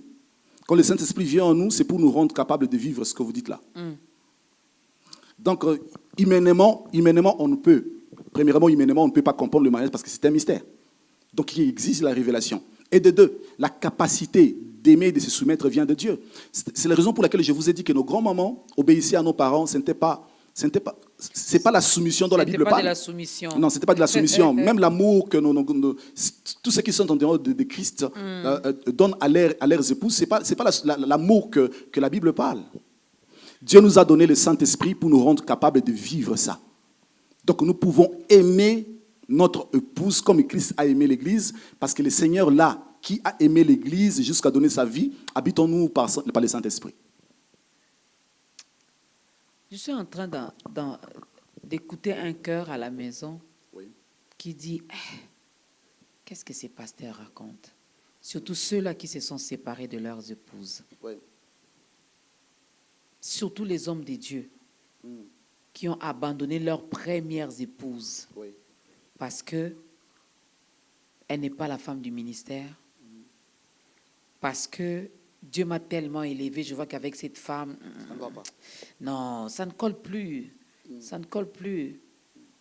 Quand le Saint-Esprit vient en nous, c'est pour nous rendre capables de vivre ce que vous dites là. Donc, humainement, on ne peut. Premièrement, humainement, on ne peut pas comprendre le mariage parce que c'est un mystère. Donc, il existe la révélation. Et de deux, la capacité d'aimer et de se soumettre vient de Dieu. C'est la raison pour laquelle je vous ai dit que nos grands-mamans obéissaient à nos parents. C'est pas la soumission dont la Bible parle. C'était pas de la soumission. Non, c'était pas de la soumission. Même l'amour que tous ceux qui sont en dehors de Christ donnent à leurs épouses, c'est pas l'amour que la Bible parle. Dieu nous a donné le Saint-Esprit pour nous rendre capables de vivre ça. Donc nous pouvons aimer notre épouse comme Christ a aimé l'Église, parce que le Seigneur là, qui a aimé l'Église jusqu'à donner sa vie, habitons-nous par le Saint-Esprit. Je suis en train d'écouter un cœur à la maison qui dit qu'est-ce que ces pasteurs racontent? Surtout ceux-là qui se sont séparés de leurs épouses. Surtout les hommes de Dieu qui ont abandonné leurs premières épouses parce qu'elle n'est pas la femme du ministère, parce que Dieu m'a tellement élevé, je vois qu'avec cette femme, non, ça ne colle plus. Ça ne colle plus.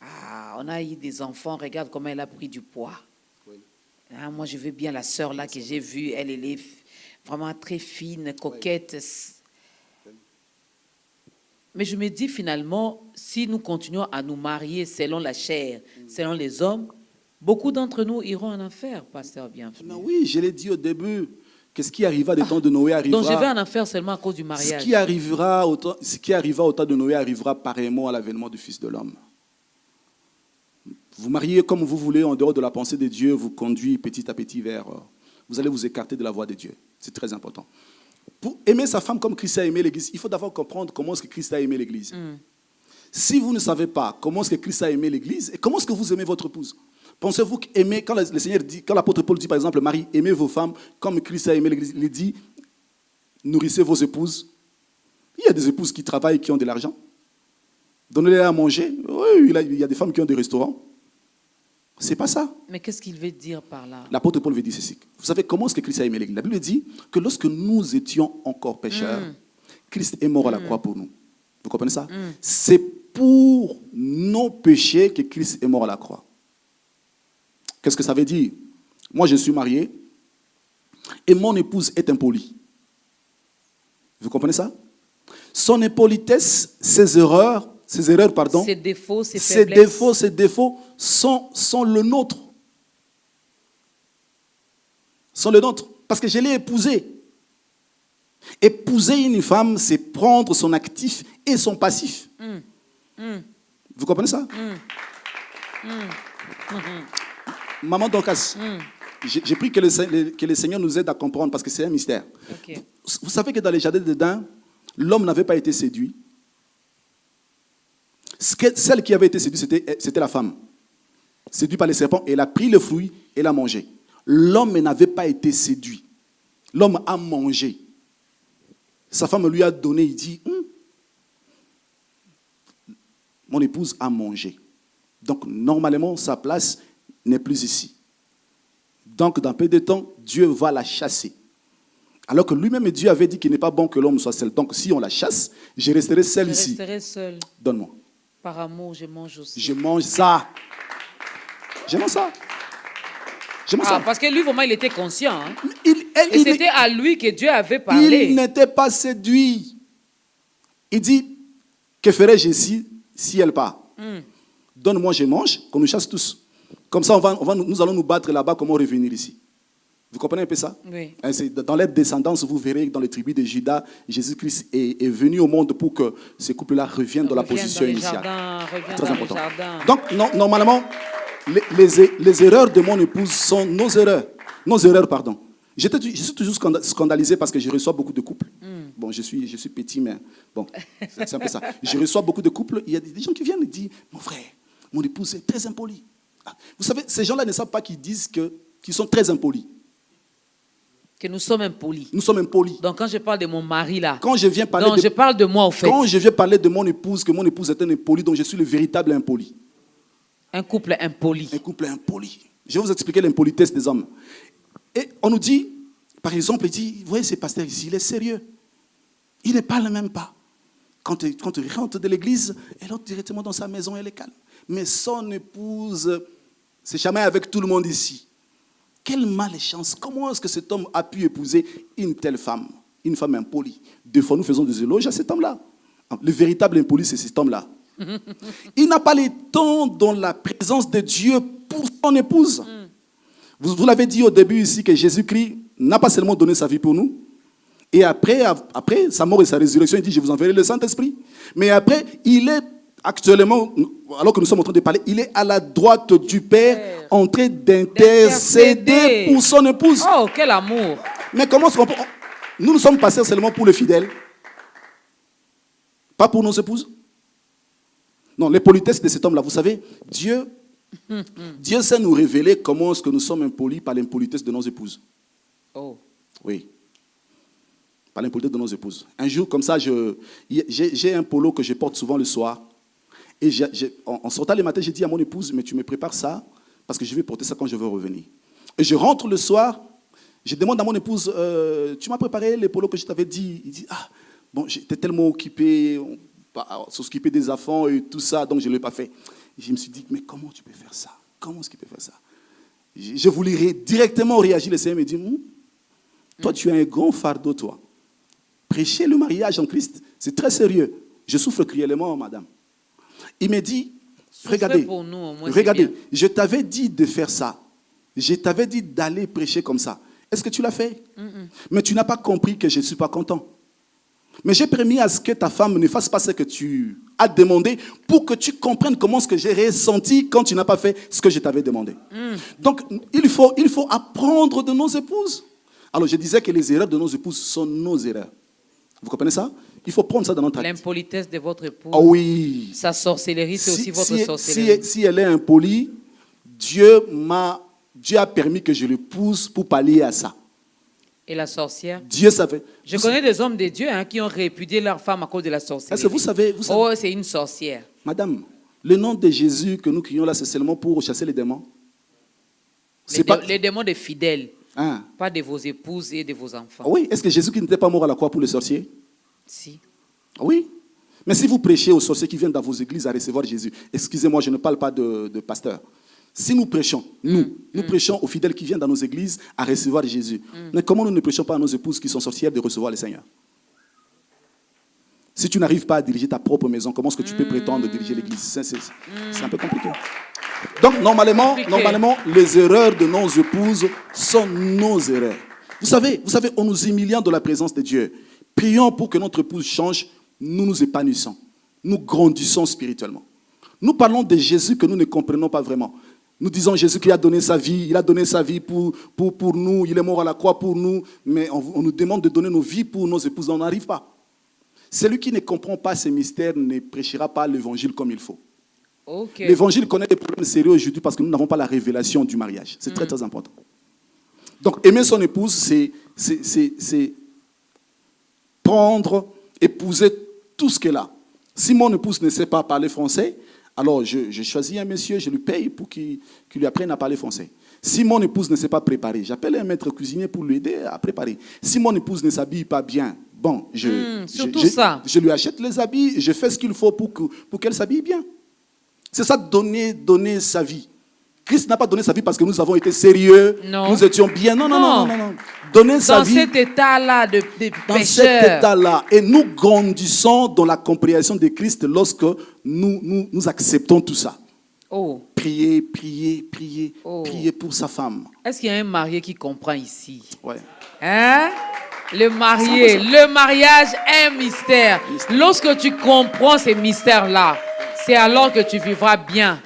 On a eu des enfants, regarde comment elle a pris du poids. Moi, je veux bien la sœur là que j'ai vue, elle est vraiment très fine, coquette. Mais je me dis finalement, si nous continuons à nous marier selon la chair, selon les hommes, beaucoup d'entre nous iront en enfer, pasteur bienvenu. Oui, je l'ai dit au début. Qu'est-ce qui arriva des temps de Noé arrivera. Donc je vais en enfer seulement à cause du mariage. Ce qui arriva au temps de Noé arrivera pareillement à l'avènement du Fils de l'homme. Vous mariez comme vous voulez en dehors de la pensée de Dieu, vous conduit petit à petit vers... vous allez vous écarter de la voie de Dieu. C'est très important. Pour aimer sa femme comme Christ a aimé l'Église, il faut d'abord comprendre comment est-ce que Christ a aimé l'Église. Si vous ne savez pas comment est-ce que Christ a aimé l'Église, et comment est-ce que vous aimez votre épouse? Pensez-vous qu'aimer, quand le Seigneur dit, quand l'apôtre Paul dit par exemple, Marie, aimez vos femmes comme Christ a aimé l'Église, il dit, nourrissez vos épouses. Il y a des épouses qui travaillent, qui ont de l'argent. Donnez-les à manger. Oui, il y a des femmes qui ont des restaurants. C'est pas ça. Mais qu'est-ce qu'il veut dire par là? L'apôtre Paul veut dire ceci. Vous savez comment est-ce que Christ a aimé l'Église? La Bible dit que lorsque nous étions encore pécheurs, Christ est mort à la croix pour nous. Vous comprenez ça? C'est pour nos péchés que Christ est mort à la croix. Qu'est-ce que ça veut dire? Moi, je suis marié et mon épouse est impolie. Vous comprenez ça? Son impolitesse, ses erreurs, pardon, ses défauts, ses ses défauts sont le nôtre. Sont le nôtre. Parce que je l'ai épousée. Épouser une femme, c'est prendre son actif et son passif. Vous comprenez ça? Maman Dorcas, j'ai pris que le Seigneur nous aide à comprendre parce que c'est un mystère. Okay. Vous savez que dans les jardins d'Éden, l'homme n'avait pas été séduit. Celle qui avait été séduite, c'était la femme. Séduite par les serpents, elle a pris le fruit et l'a mangé. L'homme n'avait pas été séduit. L'homme a mangé. Sa femme lui a donné, il dit, mon épouse a mangé. Donc, normalement, sa place n'est plus ici. Donc, dans peu de temps, Dieu va la chasser. Alors que lui-même, Dieu avait dit qu'il n'est pas bon que l'homme soit seul. Donc, si on la chasse, je resterai seul ici. Je resterai seul. Donne-moi. Par amour, je mange aussi. Je mange ça. Je mange ça. Je mange ça. Parce que lui, vraiment, il était conscient. Hein? Et c'était à lui que Dieu avait parlé. Il n'était pas séduit. Il dit, que ferais-je ici si elle part? Donne-moi, je mange, qu'on nous chasse tous. Comme ça, nous allons nous battre là-bas, comment revenir ici? Vous comprenez un peu ça? Oui. Dans les descendances, vous verrez que dans les tribus de Juda, Jésus-Christ est venu au monde pour que ces couples-là reviennent dans la position initiale. Très important. Donc, normalement, les erreurs de mon épouse sont nos erreurs. Je suis toujours scandalisé parce que je reçois beaucoup de couples. Bon, je suis petit, mais bon, c'est un peu ça. Je reçois beaucoup de couples. Il y a des gens qui viennent et disent, mon frère, mon épouse est très impolie. Vous savez, ces gens-là ne savent pas qu'ils disent qu'ils sont très impolis. Que nous sommes impolis. Nous sommes impolis. Donc quand je parle de mon mari là, quand je viens parler je parle de moi au fait. Quand je viens parler de mon épouse, que mon épouse est un impoli, donc je suis le véritable impoli. Un couple impoli. Un couple impoli. Je vais vous expliquer l'impolitesse des hommes. Et on nous dit, par exemple, il dit, vous voyez ce pasteur ici, il est sérieux. Il ne parle même pas. Quand il rentre de l'église, elle entre directement dans sa maison, elle est calme. Mais son épouse se chamaille avec tout le monde ici. Quelle malchance. Comment est-ce que cet homme a pu épouser une telle femme? Une femme impolie. Des fois, nous faisons des éloges à cet homme-là. Le véritable impoli, c'est cet homme-là. Il n'a pas le temps dans la présence de Dieu pour son épouse. Vous l'avez dit au début ici que Jésus-Christ n'a pas seulement donné sa vie pour nous. Et après sa mort et sa résurrection, il dit, je vous enverrai le Saint-Esprit. Mais après, il est actuellement, alors que nous sommes en train de parler, il est à la droite du Père, en train d'intercéder pour son épouse. Oh, quel amour! Mais comment est-ce qu'on peut... Nous sommes passés seulement pour les fidèles, pas pour nos épouses. Non, les politesses de cet homme-là, vous savez, Dieu sait nous révéler comment est-ce que nous sommes impolis par l'impolitesse de nos épouses. Oh. Oui. Par l'impolitesse de nos épouses. Un jour, comme ça, j'ai un polo que je porte souvent le soir. Et en sortant le matin, j'ai dit à mon épouse, mais tu me prépares ça, parce que je vais porter ça quand je veux revenir. Et je rentre le soir, je demande à mon épouse, tu m'as préparé le polo que je t'avais dit? Il dit, bon, j'étais tellement occupé, s'occuper des enfants et tout ça, donc je ne l'ai pas fait. Et je me suis dit, mais comment tu peux faire ça? Comment est-ce qu'il peut faire ça? Je voulais directement réagir. Le Seigneur me dit, toi, tu as un grand fardeau, toi. Prêcher le mariage en Christ, c'est très sérieux. Je souffre cruellement, madame. Il me dit, regardez, je t'avais dit de faire ça. Je t'avais dit d'aller prêcher comme ça. Est-ce que tu l'as fait? Mais tu n'as pas compris que je ne suis pas content. Mais j'ai permis à ce que ta femme ne fasse pas ce que tu as demandé pour que tu comprennes comment ce que j'ai ressenti quand tu n'as pas fait ce que je t'avais demandé. Donc, il faut apprendre de nos épouses. Alors, je disais que les erreurs de nos épouses sont nos erreurs. Vous comprenez ça? Il faut prendre ça dans notre acte. L'impolitesse de votre épouse. Ah oui. Sa sorcellerie, c'est aussi votre sorcellerie. Si elle est impolie, Dieu a permis que je l'épouse pour pallier à ça. Et la sorcière? Dieu savait. Je connais des hommes de Dieu qui ont répudié leur femme à cause de la sorcellerie. Est-ce que vous savez? Oh, c'est une sorcière. Madame, le nom de Jésus que nous crions là, c'est seulement pour chasser les démons. Les démons des fidèles, hein? Pas de vos épouses et de vos enfants. Oui, est-ce que Jésus qui n'était pas mort à la croix pour les sorciers? Si. Oui. Mais si vous prêchez aux sorciers qui viennent dans vos églises à recevoir Jésus, excusez-moi, je ne parle pas de pasteur. Si nous prêchons, nous prêchons aux fidèles qui viennent dans nos églises à recevoir Jésus. Mais comment nous ne prêchons pas à nos épouses qui sont sorcières de recevoir le Seigneur? Si tu n'arrives pas à diriger ta propre maison, comment est-ce que tu peux prétendre diriger l'église? C'est un peu compliqué. Donc, normalement, les erreurs de nos épouses sont nos erreurs. Vous savez, en nous humiliant dans la présence de Dieu, prions pour que notre épouse change, nous nous épanouissons. Nous grandissons spirituellement. Nous parlons de Jésus que nous ne comprenons pas vraiment. Nous disons Jésus qui a donné sa vie, il a donné sa vie pour nous, il est mort à la croix pour nous, mais on nous demande de donner nos vies pour nos épouses, on n'arrive pas. Celui qui ne comprend pas ces mystères ne prêchera pas l'évangile comme il faut. Okay. L'évangile connaît des problèmes sérieux aujourd'hui parce que nous n'avons pas la révélation du mariage. C'est très très important. Donc aimer son épouse, c'est prendre, épouser tout ce qu'elle a. Si mon épouse ne sait pas parler français, alors je choisis un monsieur, je lui paye pour qu'il lui apprenne à parler français. Si mon épouse ne sait pas préparer, j'appelle un maître cuisinier pour lui aider à préparer. Si mon épouse ne s'habille pas bien, bon, je lui achète les habits, je fais ce qu'il faut pour qu'elle s'habille bien. C'est ça, donner sa vie. Christ n'a pas donné sa vie parce que nous avons été sérieux, nous étions bien. Non. Donner sa vie. Dans cet état-là de pécheur. Dans cet état-là. Et nous grandissons dans la compréhension de Christ lorsque nous acceptons tout ça. Prier pour sa femme. Est-ce qu'il y a un marié qui comprend ici? Ouais. Hein? Le mariage est un mystère. Lorsque tu comprends ces mystères-là, c'est alors que tu vivras bien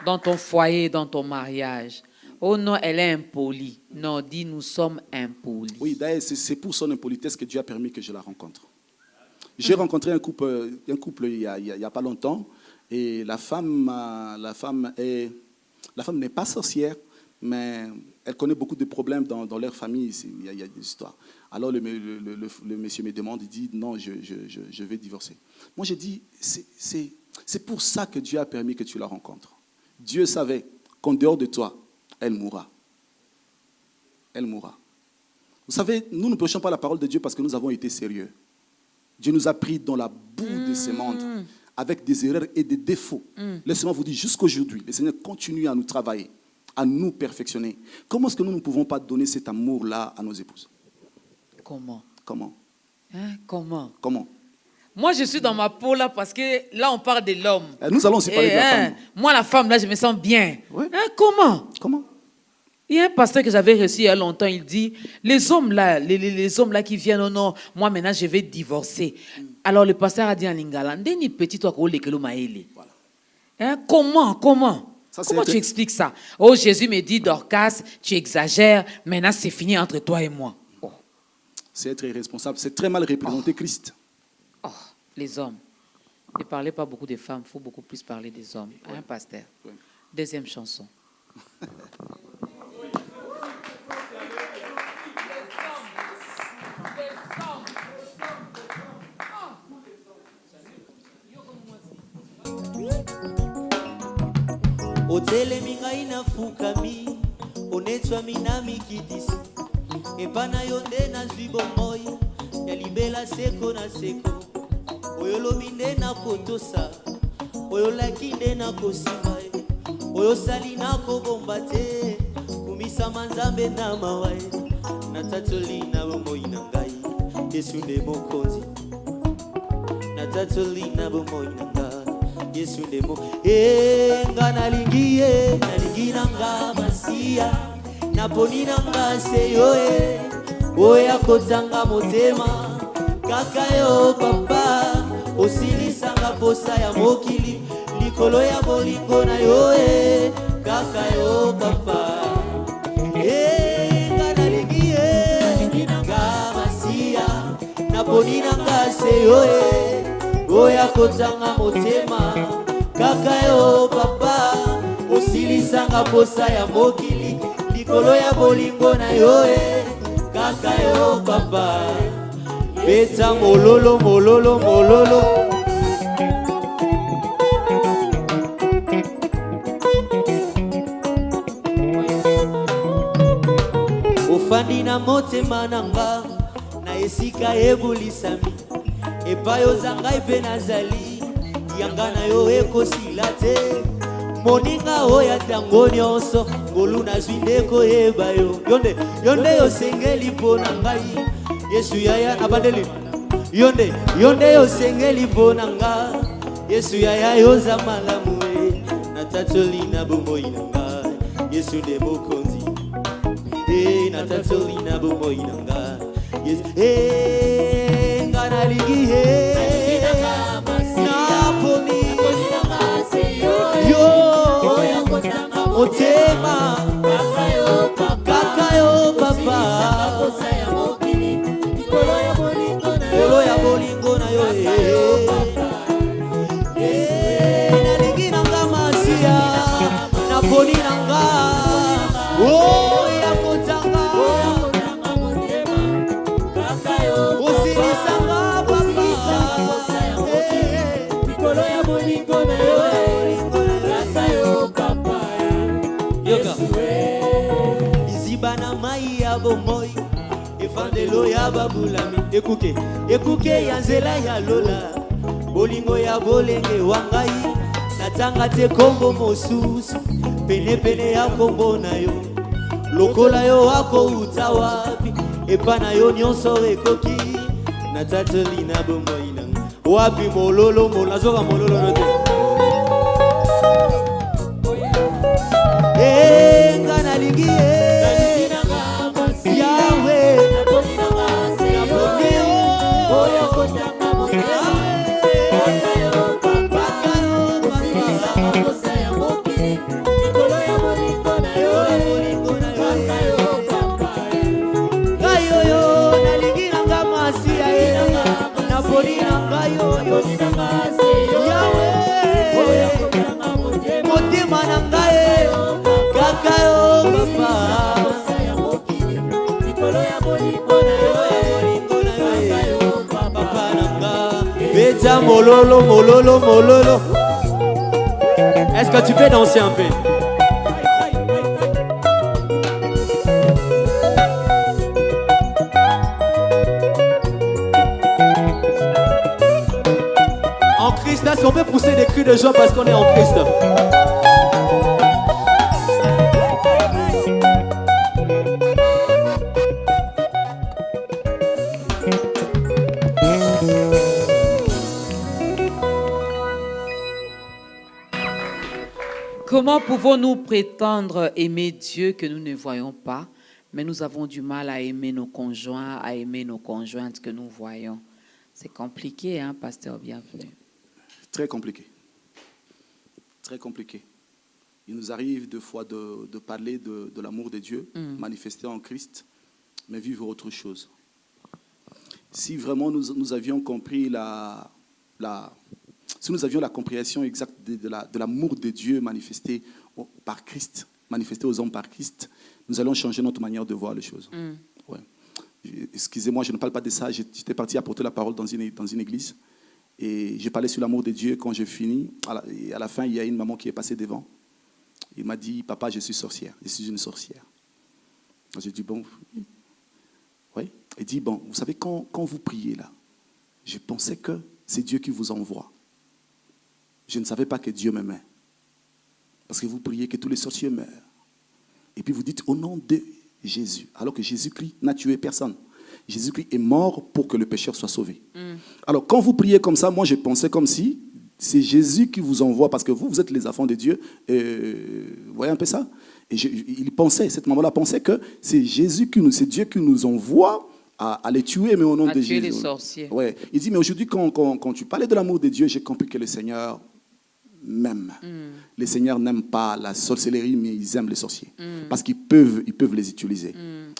dans ton foyer, dans ton mariage. Oh non, elle est impolie. Non, dis nous sommes impolis. Oui, d'ailleurs, c'est pour son impolitesse que Dieu a permis que je la rencontre. J'ai rencontré un couple il y a pas longtemps, et la femme n'est pas sorcière, mais elle connaît beaucoup de problèmes dans leur famille. Il y a des histoires. Alors le monsieur me demande, il dit non, je vais divorcer. Moi, j'ai dit c'est pour ça que Dieu a permis que tu la rencontres. Dieu savait qu'en dehors de toi, elle mourra. Elle mourra. Vous savez, nous ne prêchons pas la parole de Dieu parce que nous avons été sérieux. Dieu nous a pris dans la boue de ce monde avec des erreurs et des défauts. Laissez-moi vous dire, jusqu'aujourd'hui, le Seigneur continue à nous travailler, à nous perfectionner. Comment est-ce que nous ne pouvons pas donner cet amour-là à nos épouses? Comment? Hein? Comment? Moi, je suis dans ma peau là parce que là, on parle de l'homme. Nous allons aussi parler de la femme. Moi, la femme, là, je me sens bien. Oui. Comment? Il y a un pasteur que j'avais reçu il y a longtemps, il dit, les hommes là qui viennent, oh non, moi maintenant je vais divorcer. Alors le pasteur a dit en lingala, ndeni petit toi voilà. Comment tu expliques ça? Oh, Jésus me dit, Dorcas, tu exagères, maintenant c'est fini entre toi et moi. Oh. C'est être irresponsable, c'est très mal représenter Christ. Oh, les hommes. Ne parlez pas beaucoup des femmes, il faut beaucoup plus parler des hommes. Ouais. Hein, pasteur? Ouais. Deuxième chanson. Otele mingai na fukami onetswa minami kitisi epana yonde na zwibo moyi ya libela seko na seko oyo lobi nde na kotosa oyo laki nde na kosimba oyo sali na kobomba te kumisa manzambe na mawa na tatoli na bomoyi na ngai Yesu nde mokonzi na tatoli na bomoyi na ngai Yesu ndemo nga nalingi nanga masia naponi nanga seyo oya kozanga motema kaka yo papa osilisanga posa ya mokili likolo ya bolingo na yo kaka yo papa nga nalingi nanga masia naponi poni na nga se yo oya kozanga motema kaka yo papa osilisanga posa ya mokili likolo ya bolingo na yo kaka yo papa beta mololo mololo mololo ofandi na motema na nga na esika ebulisami epai ozanga mpe nazali yanga na yo ekosila te moninga oyo ntango nyonso ngolu nazwi nde koyeba yo yonde yosengeli mpo na ngai yesu yaya nabandeli yonde yosengeli mpo na nga yesu yaya yoza malamu natatoli na bomoi na ngai yesu nde mokonzi natatoli na bomoi na ngai yesu nga nalingi naponi motema kaka yo papa likolo ya bolingo na yo nalingi na nga masiya naponi na nga ya kotanga osilisanga papa likolo ya bolingo na yo liziba na mai ya bomoi efandelo ya babulami ekuke ya nzela ya lola bolingo ya bolenge wa ngai natanga te kombo mosusu penepene ya kombo na yo lokola yo akouta wapi epa na yo nyonso ekoki natatoli na bomoi na wapi mololo nazoka mololo te nga nalingi yawe nalingi nanga masiya naponi nanga yo yawe motema na ngai kaka yo papa nanga beta mololo mololo mololo. Est-ce que tu peux danser un peu? En Christ, est-ce qu'on peut pousser des cris de joie parce qu'on est en Christ? Comment pouvons-nous prétendre aimer Dieu que nous ne voyons pas, mais nous avons du mal à aimer nos conjoints, à aimer nos conjointes que nous voyons? C'est compliqué, hein, pasteur, bienvenue. Très compliqué. Très compliqué. Il nous arrive deux fois de parler de l'amour de Dieu, manifesté en Christ, mais vivre autre chose. Si vraiment nous avions compris si nous avions la compréhension exacte de l'amour de Dieu manifesté par Christ, manifesté aux hommes par Christ, nous allons changer notre manière de voir les choses. Ouais. Excusez-moi, je ne parle pas de ça. J'étais parti apporter la parole dans une église et j'ai parlé sur l'amour de Dieu. Quand j'ai fini, à la fin, il y a une maman qui est passée devant. Il m'a dit, papa, je suis sorcière, je suis une sorcière. J'ai dit, bon, oui. Il dit, bon, vous savez, quand vous priez là, je pensais que c'est Dieu qui vous envoie. Je ne savais pas que Dieu m'aimait. Parce que vous priez que tous les sorciers meurent. Et puis vous dites au nom de Jésus. Alors que Jésus-Christ n'a tué personne. Jésus-Christ est mort pour que le pécheur soit sauvé. Alors quand vous priez comme ça, moi je pensais comme si c'est Jésus qui vous envoie. Parce que vous êtes les enfants de Dieu. Vous voyez un peu ça? Et il pensait, cette maman-là pensait que c'est Dieu qui nous envoie à les tuer, mais au nom de Jésus. À tuer les sorciers. Ouais. Il dit, mais aujourd'hui, quand tu parlais de l'amour de Dieu, j'ai compris que le Seigneur m'aime. Les seigneurs n'aiment pas la sorcellerie, mais ils aiment les sorciers. Parce qu'ils peuvent les utiliser.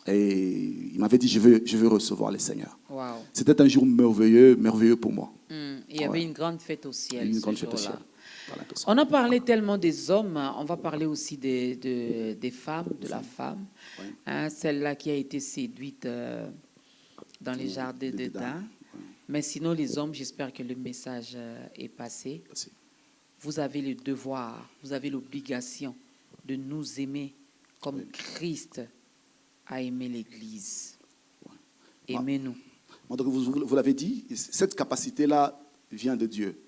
Et il m'avait dit, je veux recevoir le Seigneur. Wow. C'était un jour merveilleux, merveilleux pour moi. Il y avait une grande fête au ciel. Une ce grande fête au jour-là. ciel. Voilà, tout ça. On a parlé tellement des hommes, on va parler aussi des femmes, de la femme. Ouais. Hein, celle-là qui a été séduite dans les jardins de d'Éden. Dédan. Mais sinon, les hommes, j'espère que le message est passé. Merci. Vous avez le devoir, vous avez l'obligation de nous aimer comme Christ a aimé l'Église. Aimez-nous. Donc vous l'avez dit, cette capacité-là vient de Dieu.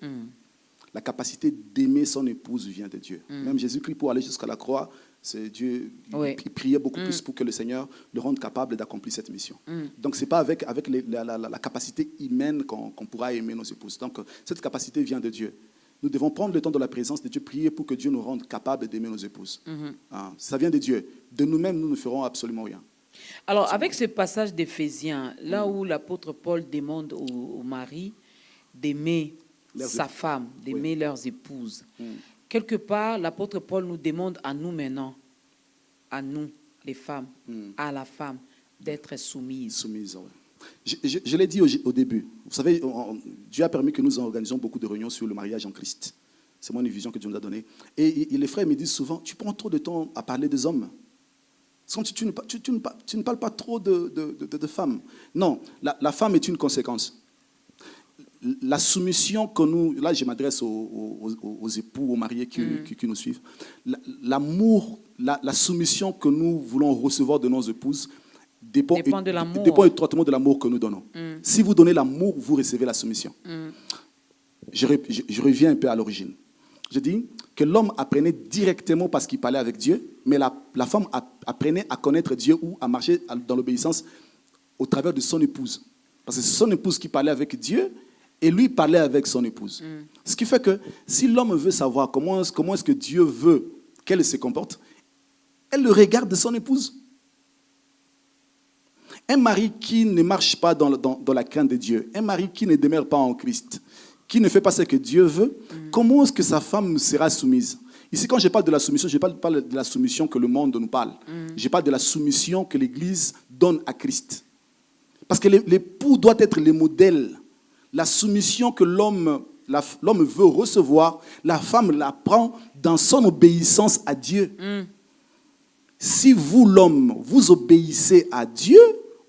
La capacité d'aimer son épouse vient de Dieu. Même Jésus-Christ, pour aller jusqu'à la croix, c'est Dieu, Oui. il priait beaucoup plus pour que le Seigneur le rende capable d'accomplir cette mission. Donc, ce n'est pas avec la capacité humaine qu'on pourra aimer nos épouses. Donc, cette capacité vient de Dieu. Nous devons prendre le temps de la présence de Dieu, prier pour que Dieu nous rende capables d'aimer nos épouses. Ça vient de Dieu. De nous-mêmes, nous ne ferons absolument rien. Alors, avec ce passage d'Éphésiens, là où l'apôtre Paul demande aux maris d'aimer sa femme, d'aimer leurs épouses, quelque part, l'apôtre Paul nous demande à nous maintenant, à nous, les femmes, à la femme, d'être soumise. Soumise, ouais. Je l'ai dit au début. Vous savez, Dieu a permis que nous organisions beaucoup de réunions sur le mariage en Christ. C'est moi une vision que Dieu nous a donnée. Et les frères me disent souvent, tu prends trop de temps à parler des hommes. Tu ne parles pas trop de femmes. Non, la femme est une conséquence. La soumission que nous... Là, je m'adresse aux époux, aux mariés qui nous suivent. L'amour, la soumission que nous voulons recevoir de nos épouses dépend étroitement de l'amour que nous donnons. Si vous donnez l'amour, vous recevez la soumission. Je reviens un peu à l'origine. Je dis que l'homme apprenait directement parce qu'il parlait avec Dieu, mais la femme apprenait à connaître Dieu ou à marcher dans l'obéissance au travers de son épouse. Parce que c'est son épouse qui parlait avec Dieu et lui parlait avec son épouse. Ce qui fait que si l'homme veut savoir comment est-ce que Dieu veut qu'elle se comporte, elle le regarde de son épouse. Un mari qui ne marche pas dans la crainte de Dieu, un mari qui ne demeure pas en Christ, qui ne fait pas ce que Dieu veut, comment est-ce que sa femme sera soumise? Ici, quand je parle de la soumission, je ne parle pas de la soumission que le monde nous parle. Je parle de la soumission que l'Église donne à Christ. Parce que l'époux doit être le modèle. La soumission que l'homme veut recevoir, la femme la prend dans son obéissance à Dieu. Si vous, l'homme, vous obéissez à Dieu,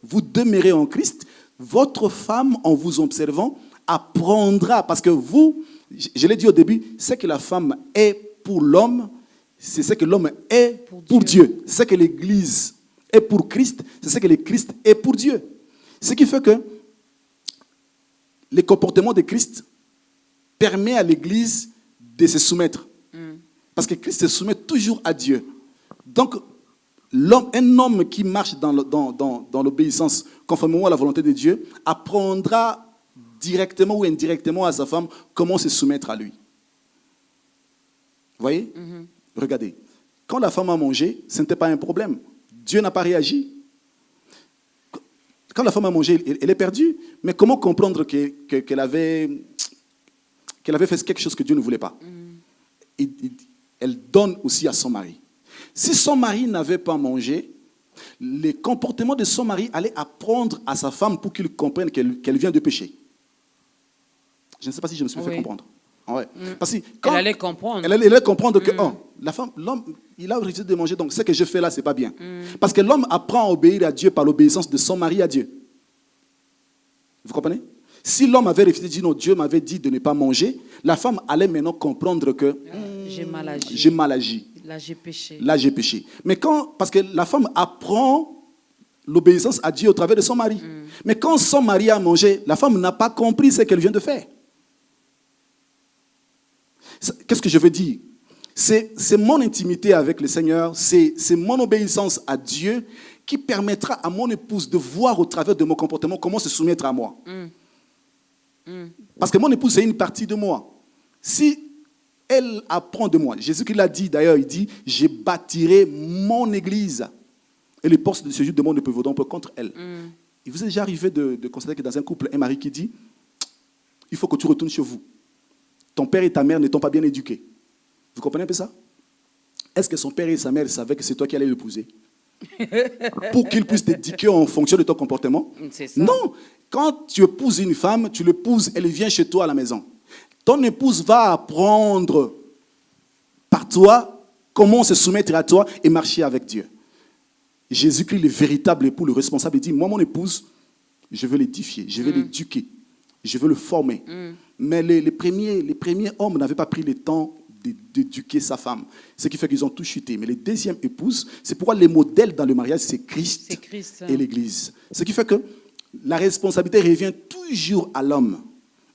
vous demeurez en Christ, votre femme, en vous observant, apprendra. Parce que vous, je l'ai dit au début, ce que la femme est pour l'homme, c'est ce que l'homme est pour Dieu. Ce que l'Église est pour Christ, c'est ce que le Christ est pour Dieu. Ce qui fait que le comportement de Christ permet à l'Église de se soumettre. Parce que Christ se soumet toujours à Dieu. Donc, un homme qui marche dans l'obéissance conformément à la volonté de Dieu apprendra directement ou indirectement à sa femme comment se soumettre à lui. Vous voyez? Regardez. Quand la femme a mangé, ce n'était pas un problème. Dieu n'a pas réagi. Quand la femme a mangé, elle est perdue. Mais comment comprendre qu'elle avait fait quelque chose que Dieu ne voulait pas? Elle donne aussi à son mari. Si son mari n'avait pas mangé, le comportement de son mari allait apprendre à sa femme pour qu'il comprenne qu'elle vient de pécher. Je ne sais pas si je me suis fait comprendre. Ouais. Parce que elle allait comprendre. Elle allait comprendre que l'homme, il a refusé de manger, donc ce que je fais là, ce n'est pas bien. Parce que l'homme apprend à obéir à Dieu par l'obéissance de son mari à Dieu. Vous comprenez? Si l'homme avait refusé de dire non, Dieu m'avait dit de ne pas manger, la femme allait maintenant comprendre que j'ai mal agi. J'ai mal agi. Là, j'ai péché. Là, j'ai péché. Mais parce que la femme apprend l'obéissance à Dieu au travers de son mari. Mais quand son mari a mangé, la femme n'a pas compris ce qu'elle vient de faire. Qu'est-ce que je veux dire? C'est mon intimité avec le Seigneur, c'est mon obéissance à Dieu qui permettra à mon épouse de voir au travers de mon comportement comment se soumettre à moi. Parce que mon épouse, c'est une partie de moi. Si elle apprend de moi, Jésus qui l'a dit d'ailleurs, il dit, je bâtirai mon église. Et les portes de ce jour de monde ne peuvent pas contre elle. Il vous est déjà arrivé de constater que dans un couple, un mari qui dit, il faut que tu retournes chez vous. Ton père et ta mère ne t'ont pas bien éduqué. Vous comprenez un peu ça? Est-ce que son père et sa mère savaient que c'est toi qui allais l'épouser? pour qu'il puisse t'éduquer en fonction de ton comportement. C'est ça. Non, quand tu épouses une femme, tu l'épouses, elle vient chez toi à la maison. Ton épouse va apprendre par toi comment se soumettre à toi et marcher avec Dieu. Jésus-Christ, le véritable époux, le responsable, il dit, moi, mon épouse, je veux l'édifier, je veux l'éduquer, je veux le former. Mais les premiers hommes n'avaient pas pris le temps d'éduquer sa femme. Ce qui fait qu'ils ont tous chuté. Mais les deuxièmes épouses, c'est pourquoi les modèles dans le mariage, c'est Christ et l'Église. Ce qui fait que la responsabilité revient toujours à l'homme.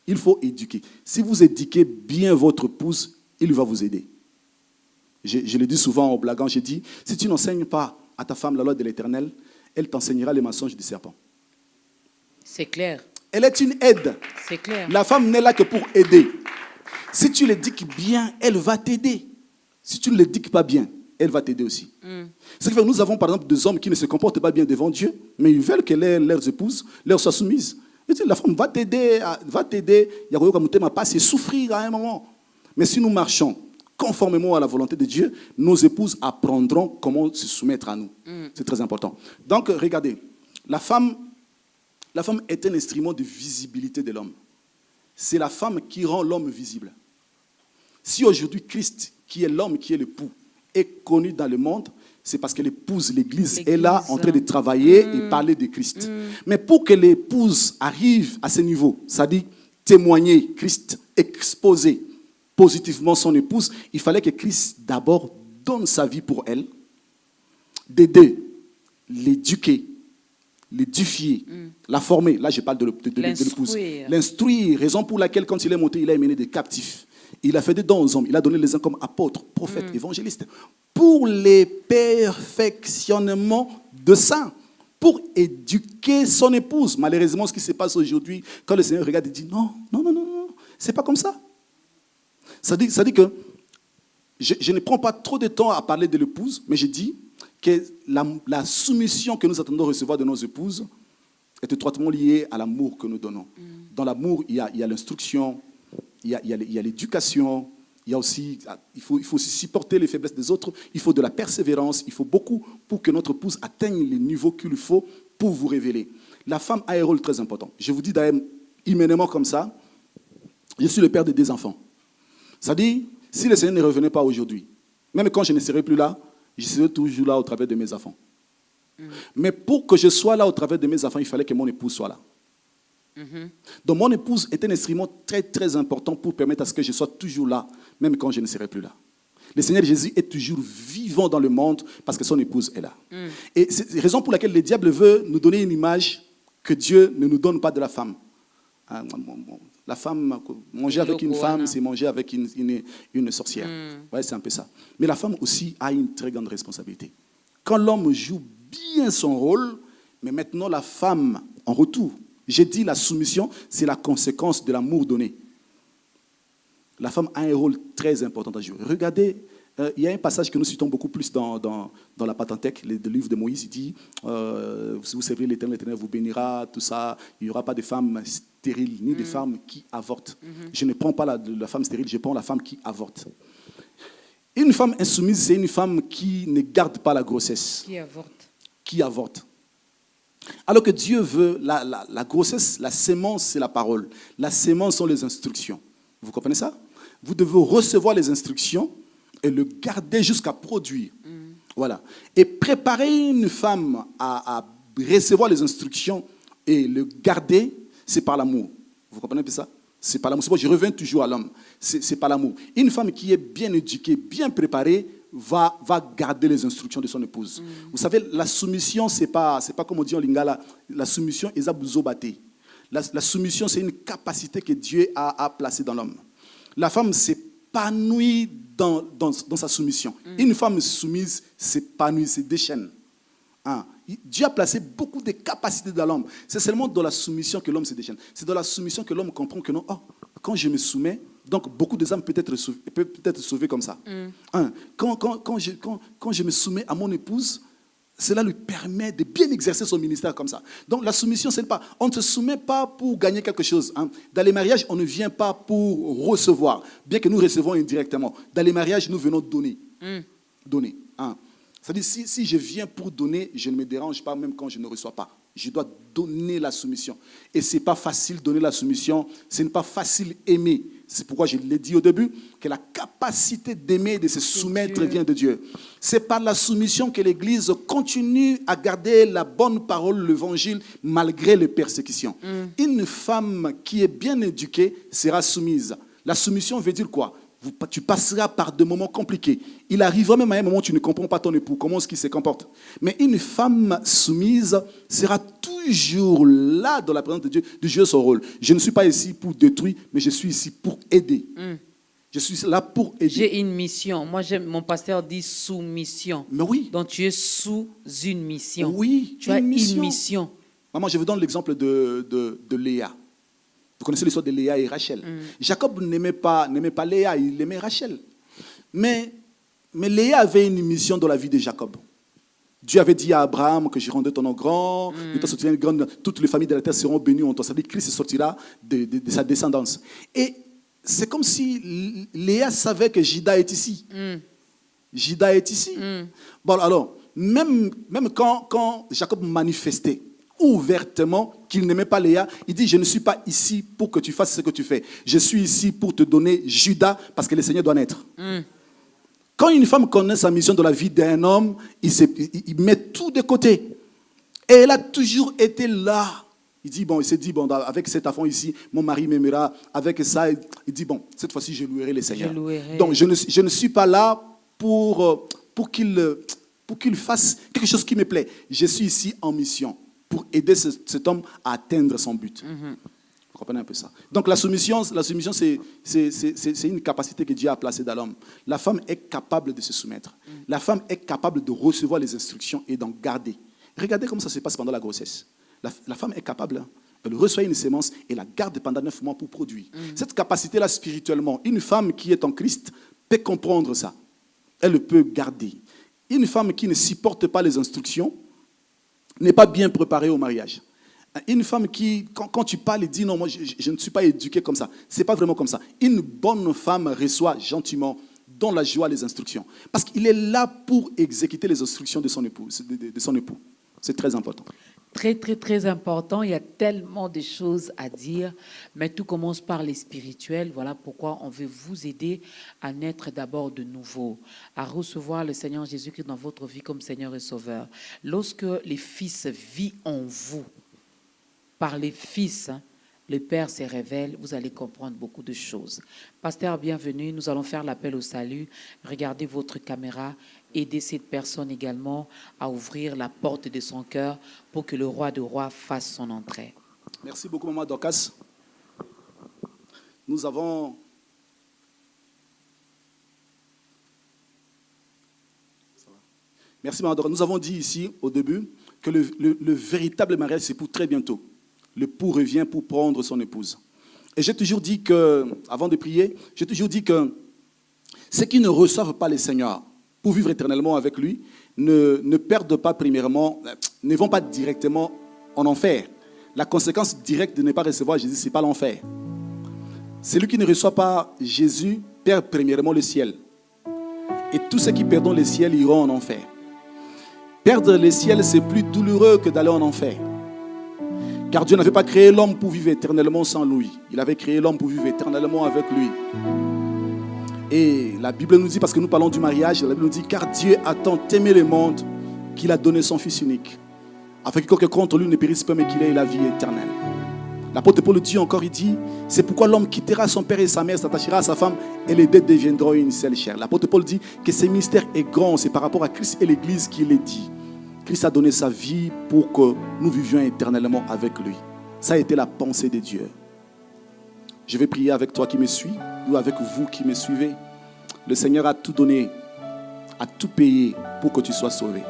Il faut éduquer. Si vous éduquez bien votre épouse, il va vous aider. Je le dis souvent en blaguant, je dis, si tu n'enseignes pas à ta femme la loi de l'Éternel, elle t'enseignera les mensonges du serpent. C'est clair. Elle est une aide. C'est clair. La femme n'est là que pour aider. Si tu l'éduques bien, elle va t'aider. Si tu ne l'éduques pas bien, elle va t'aider aussi. Ce qui fait que nous avons par exemple des hommes qui ne se comportent pas bien devant Dieu, mais ils veulent que leurs épouses leur soient soumises. Et la femme va t'aider, il y a pas c'est souffrir à un moment. Mais si nous marchons conformément à la volonté de Dieu, nos épouses apprendront comment se soumettre à nous. C'est très important. Donc, regardez, la femme est un instrument de visibilité de l'homme. C'est la femme qui rend l'homme visible. Si aujourd'hui Christ, qui est l'homme, qui est l'époux, est connu dans le monde, c'est parce que l'épouse, l'Église est là en train de travailler et parler de Christ. Mais pour que l'épouse arrive à ce niveau, c'est-à-dire témoigner Christ, exposer positivement son épouse, il fallait que Christ d'abord donne sa vie pour elle, d'aider, l'éduquer, l'édifier, la former. Là, je parle de l'épouse. L'instruire, raison pour laquelle, quand il est monté, il a mené des captifs. Il a fait des dons aux hommes. Il a donné les uns comme apôtres, prophètes, évangélistes, pour les perfectionnements de saints, pour éduquer son épouse. Malheureusement, ce qui se passe aujourd'hui, quand le Seigneur regarde, il dit non, c'est pas comme ça. Ça dit que je ne prends pas trop de temps à parler de l'épouse, mais je dis que la soumission que nous attendons recevoir de nos épouses est étroitement liée à l'amour que nous donnons. Dans l'amour, il y a l'instruction, il y a l'éducation, il faut aussi supporter les faiblesses des autres, il faut de la persévérance, il faut beaucoup pour que notre épouse atteigne les niveaux qu'il faut pour vous révéler. La femme a un rôle très important. Je vous dis d'ailleurs, humainement comme ça, je suis le père de 2 enfants. C'est-à-dire, si le Seigneur ne revenait pas aujourd'hui, même quand je ne serai plus là, je serai toujours là au travers de mes enfants. Mais pour que je sois là au travers de mes enfants, il fallait que mon épouse soit là. Donc mon épouse est un instrument très très important pour permettre à ce que je sois toujours là, même quand je ne serai plus là. Le Seigneur Jésus est toujours vivant dans le monde parce que son épouse est là. Et c'est la raison pour laquelle le diable veut nous donner une image que Dieu ne nous donne pas de la femme. La femme, manger avec une femme, c'est manger avec une sorcière. Ouais, c'est un peu ça. Mais la femme aussi a une très grande responsabilité. Quand l'homme joue bien son rôle, mais maintenant la femme, en retour, j'ai dit la soumission, c'est la conséquence de l'amour donné. La femme a un rôle très important à jouer. Regardez, il y a un passage que nous citons beaucoup plus dans la Pentateuque, le livre de Moïse, il dit, si vous servez l'Éternel, l'Éternel vous bénira, tout ça, il n'y aura pas de femmes stériles, ni de femmes qui avortent. Je ne prends pas la femme stérile, je prends la femme qui avorte. Une femme insoumise, c'est une femme qui ne garde pas la grossesse. Qui avorte. Alors que Dieu veut, la grossesse, la sémence, c'est la parole. La sémence sont les instructions. Vous comprenez ça? Vous devez recevoir les instructions et le garder jusqu'à produire. Voilà. Et préparer une femme à recevoir les instructions et le garder, c'est par l'amour. Vous comprenez un peu ça? C'est par l'amour. C'est pourquoi je reviens toujours à l'homme. C'est par l'amour. Une femme qui est bien éduquée, bien préparée, va garder les instructions de son épouse. Vous savez, la soumission, c'est pas comme on dit en lingala, la soumission est abuzobate. La soumission, c'est une capacité que Dieu a placée dans l'homme. La femme s'épanouit dans sa soumission. Une femme soumise s'épanouit, se déchaîne. Dieu a placé beaucoup de capacités dans l'homme. C'est seulement dans la soumission que l'homme se déchaîne. C'est dans la soumission que l'homme comprend que non, quand je me soumets, donc beaucoup des âmes peuvent être sauvées comme ça. Quand je me soumets à mon épouse, cela lui permet de bien exercer son ministère comme ça. Donc la soumission, c'est pas. On ne se soumet pas pour gagner quelque chose. Dans les mariages, on ne vient pas pour recevoir, bien que nous recevons indirectement. Dans les mariages, nous venons donner. Donner. C'est-à-dire, si je viens pour donner, je ne me dérange pas même quand je ne reçois pas. Je dois donner la soumission. Et ce n'est pas facile de donner la soumission. Ce n'est pas facile aimer. C'est pourquoi je l'ai dit au début, que la capacité d'aimer et de se soumettre vient de Dieu. C'est par la soumission que l'Église continue à garder la bonne parole, l'évangile, malgré les persécutions. Une femme qui est bien éduquée sera soumise. La soumission veut dire quoi? Tu passeras par des moments compliqués. Il arrivera même à un moment où tu ne comprends pas ton époux, comment est-ce qu'il se comporte. Mais une femme soumise sera toujours là dans la présence de Dieu, de jouer son rôle. Je ne suis pas ici pour détruire, mais je suis ici pour aider. Je suis là pour aider. J'ai une mission. Moi, mon pasteur dit soumission. Mais oui. Donc, tu es sous une mission. Oui, tu as une mission. Maman, je vous donne l'exemple de Léa. Vous connaissez l'histoire de Léa et Rachel. Jacob n'aimait pas Léa, il aimait Rachel. Mais Léa avait une mission dans la vie de Jacob. Dieu avait dit à Abraham que je rendrai ton nom grand, que ton sortira grande, toutes les familles de la terre seront bénies en toi. Ça veut dire que Christ sortira de sa descendance. Et c'est comme si Léa savait que Juda est ici. Juda est ici. Bon, alors, même quand Jacob manifestait ouvertement qu'il n'aimait pas Léa, il dit, je ne suis pas ici pour que tu fasses ce que tu fais. Je suis ici pour te donner Juda parce que le Seigneur doit naître. Quand une femme connaît sa mission dans la vie d'un homme, il met tout de côté. Et elle a toujours été là. Il s'est dit, bon, avec cet enfant ici, mon mari m'aimera. Avec ça, il dit, bon, cette fois-ci, je louerai le Seigneur. Donc, je ne suis pas là pour qu'il fasse quelque chose qui me plaît. Je suis ici en mission pour aider cet homme à atteindre son but. Vous comprenez un peu ça? Donc la soumission c'est une capacité que Dieu a placée dans l'homme. La femme est capable de se soumettre. La femme est capable de recevoir les instructions et d'en garder. Regardez comment ça se passe pendant la grossesse. La femme est capable, elle reçoit une sémence et la garde pendant 9 mois pour produire. Cette capacité-là spirituellement, une femme qui est en Christ peut comprendre ça. Elle peut garder. Une femme qui ne supporte pas les instructions n'est pas bien préparée au mariage. Une femme qui, quand tu parles, dit non, moi je ne suis pas éduquée comme ça. Ce n'est pas vraiment comme ça. Une bonne femme reçoit gentiment, dans la joie, les instructions. Parce qu'il est là pour exécuter les instructions de son époux. C'est très important. Très, très, très important. Il y a tellement de choses à dire, mais tout commence par les spirituels. Voilà pourquoi on veut vous aider à naître d'abord de nouveau, à recevoir le Seigneur Jésus-Christ dans votre vie comme Seigneur et Sauveur. Lorsque les fils vivent en vous, par les fils, le Père se révèle, vous allez comprendre beaucoup de choses. Pasteur, bienvenue. Nous allons faire l'appel au salut. Regardez votre caméra. Aidez cette personne également à ouvrir la porte de son cœur pour que le roi des rois fasse son entrée. Merci beaucoup, Maman Dorcas. Nous avons... Merci, Maman Dorcas. Nous avons dit ici, au début, que le véritable mariage, c'est pour très bientôt. L'époux revient pour prendre son épouse. Et j'ai toujours dit que, avant de prier, j'ai toujours dit que ceux qui ne reçoivent pas le Seigneur pour vivre éternellement avec lui, ne perdent pas premièrement, ne vont pas directement en enfer. La conséquence directe de ne pas recevoir Jésus, ce n'est pas l'enfer. Celui qui ne reçoit pas Jésus perd premièrement le ciel. Et tous ceux qui perdront le ciel iront en enfer. Perdre le ciel, c'est plus douloureux que d'aller en enfer. Car Dieu n'avait pas créé l'homme pour vivre éternellement sans lui. Il avait créé l'homme pour vivre éternellement avec lui. Et la Bible nous dit, parce que nous parlons du mariage, la Bible nous dit, car Dieu a tant aimé le monde qu'il a donné son Fils unique, afin que quiconque contre lui ne périsse pas, mais qu'il ait la vie éternelle. L'apôtre Paul dit encore, il dit, c'est pourquoi l'homme quittera son père et sa mère, s'attachera à sa femme, et les deux deviendront une seule chair. L'apôtre Paul dit que ce mystère est grand, c'est par rapport à Christ et l'Église qu'il est dit. Christ a donné sa vie pour que nous vivions éternellement avec lui. Ça a été la pensée de Dieu. Je vais prier avec toi qui me suis, ou avec vous qui me suivez. Le Seigneur a tout donné, a tout payé pour que tu sois sauvé.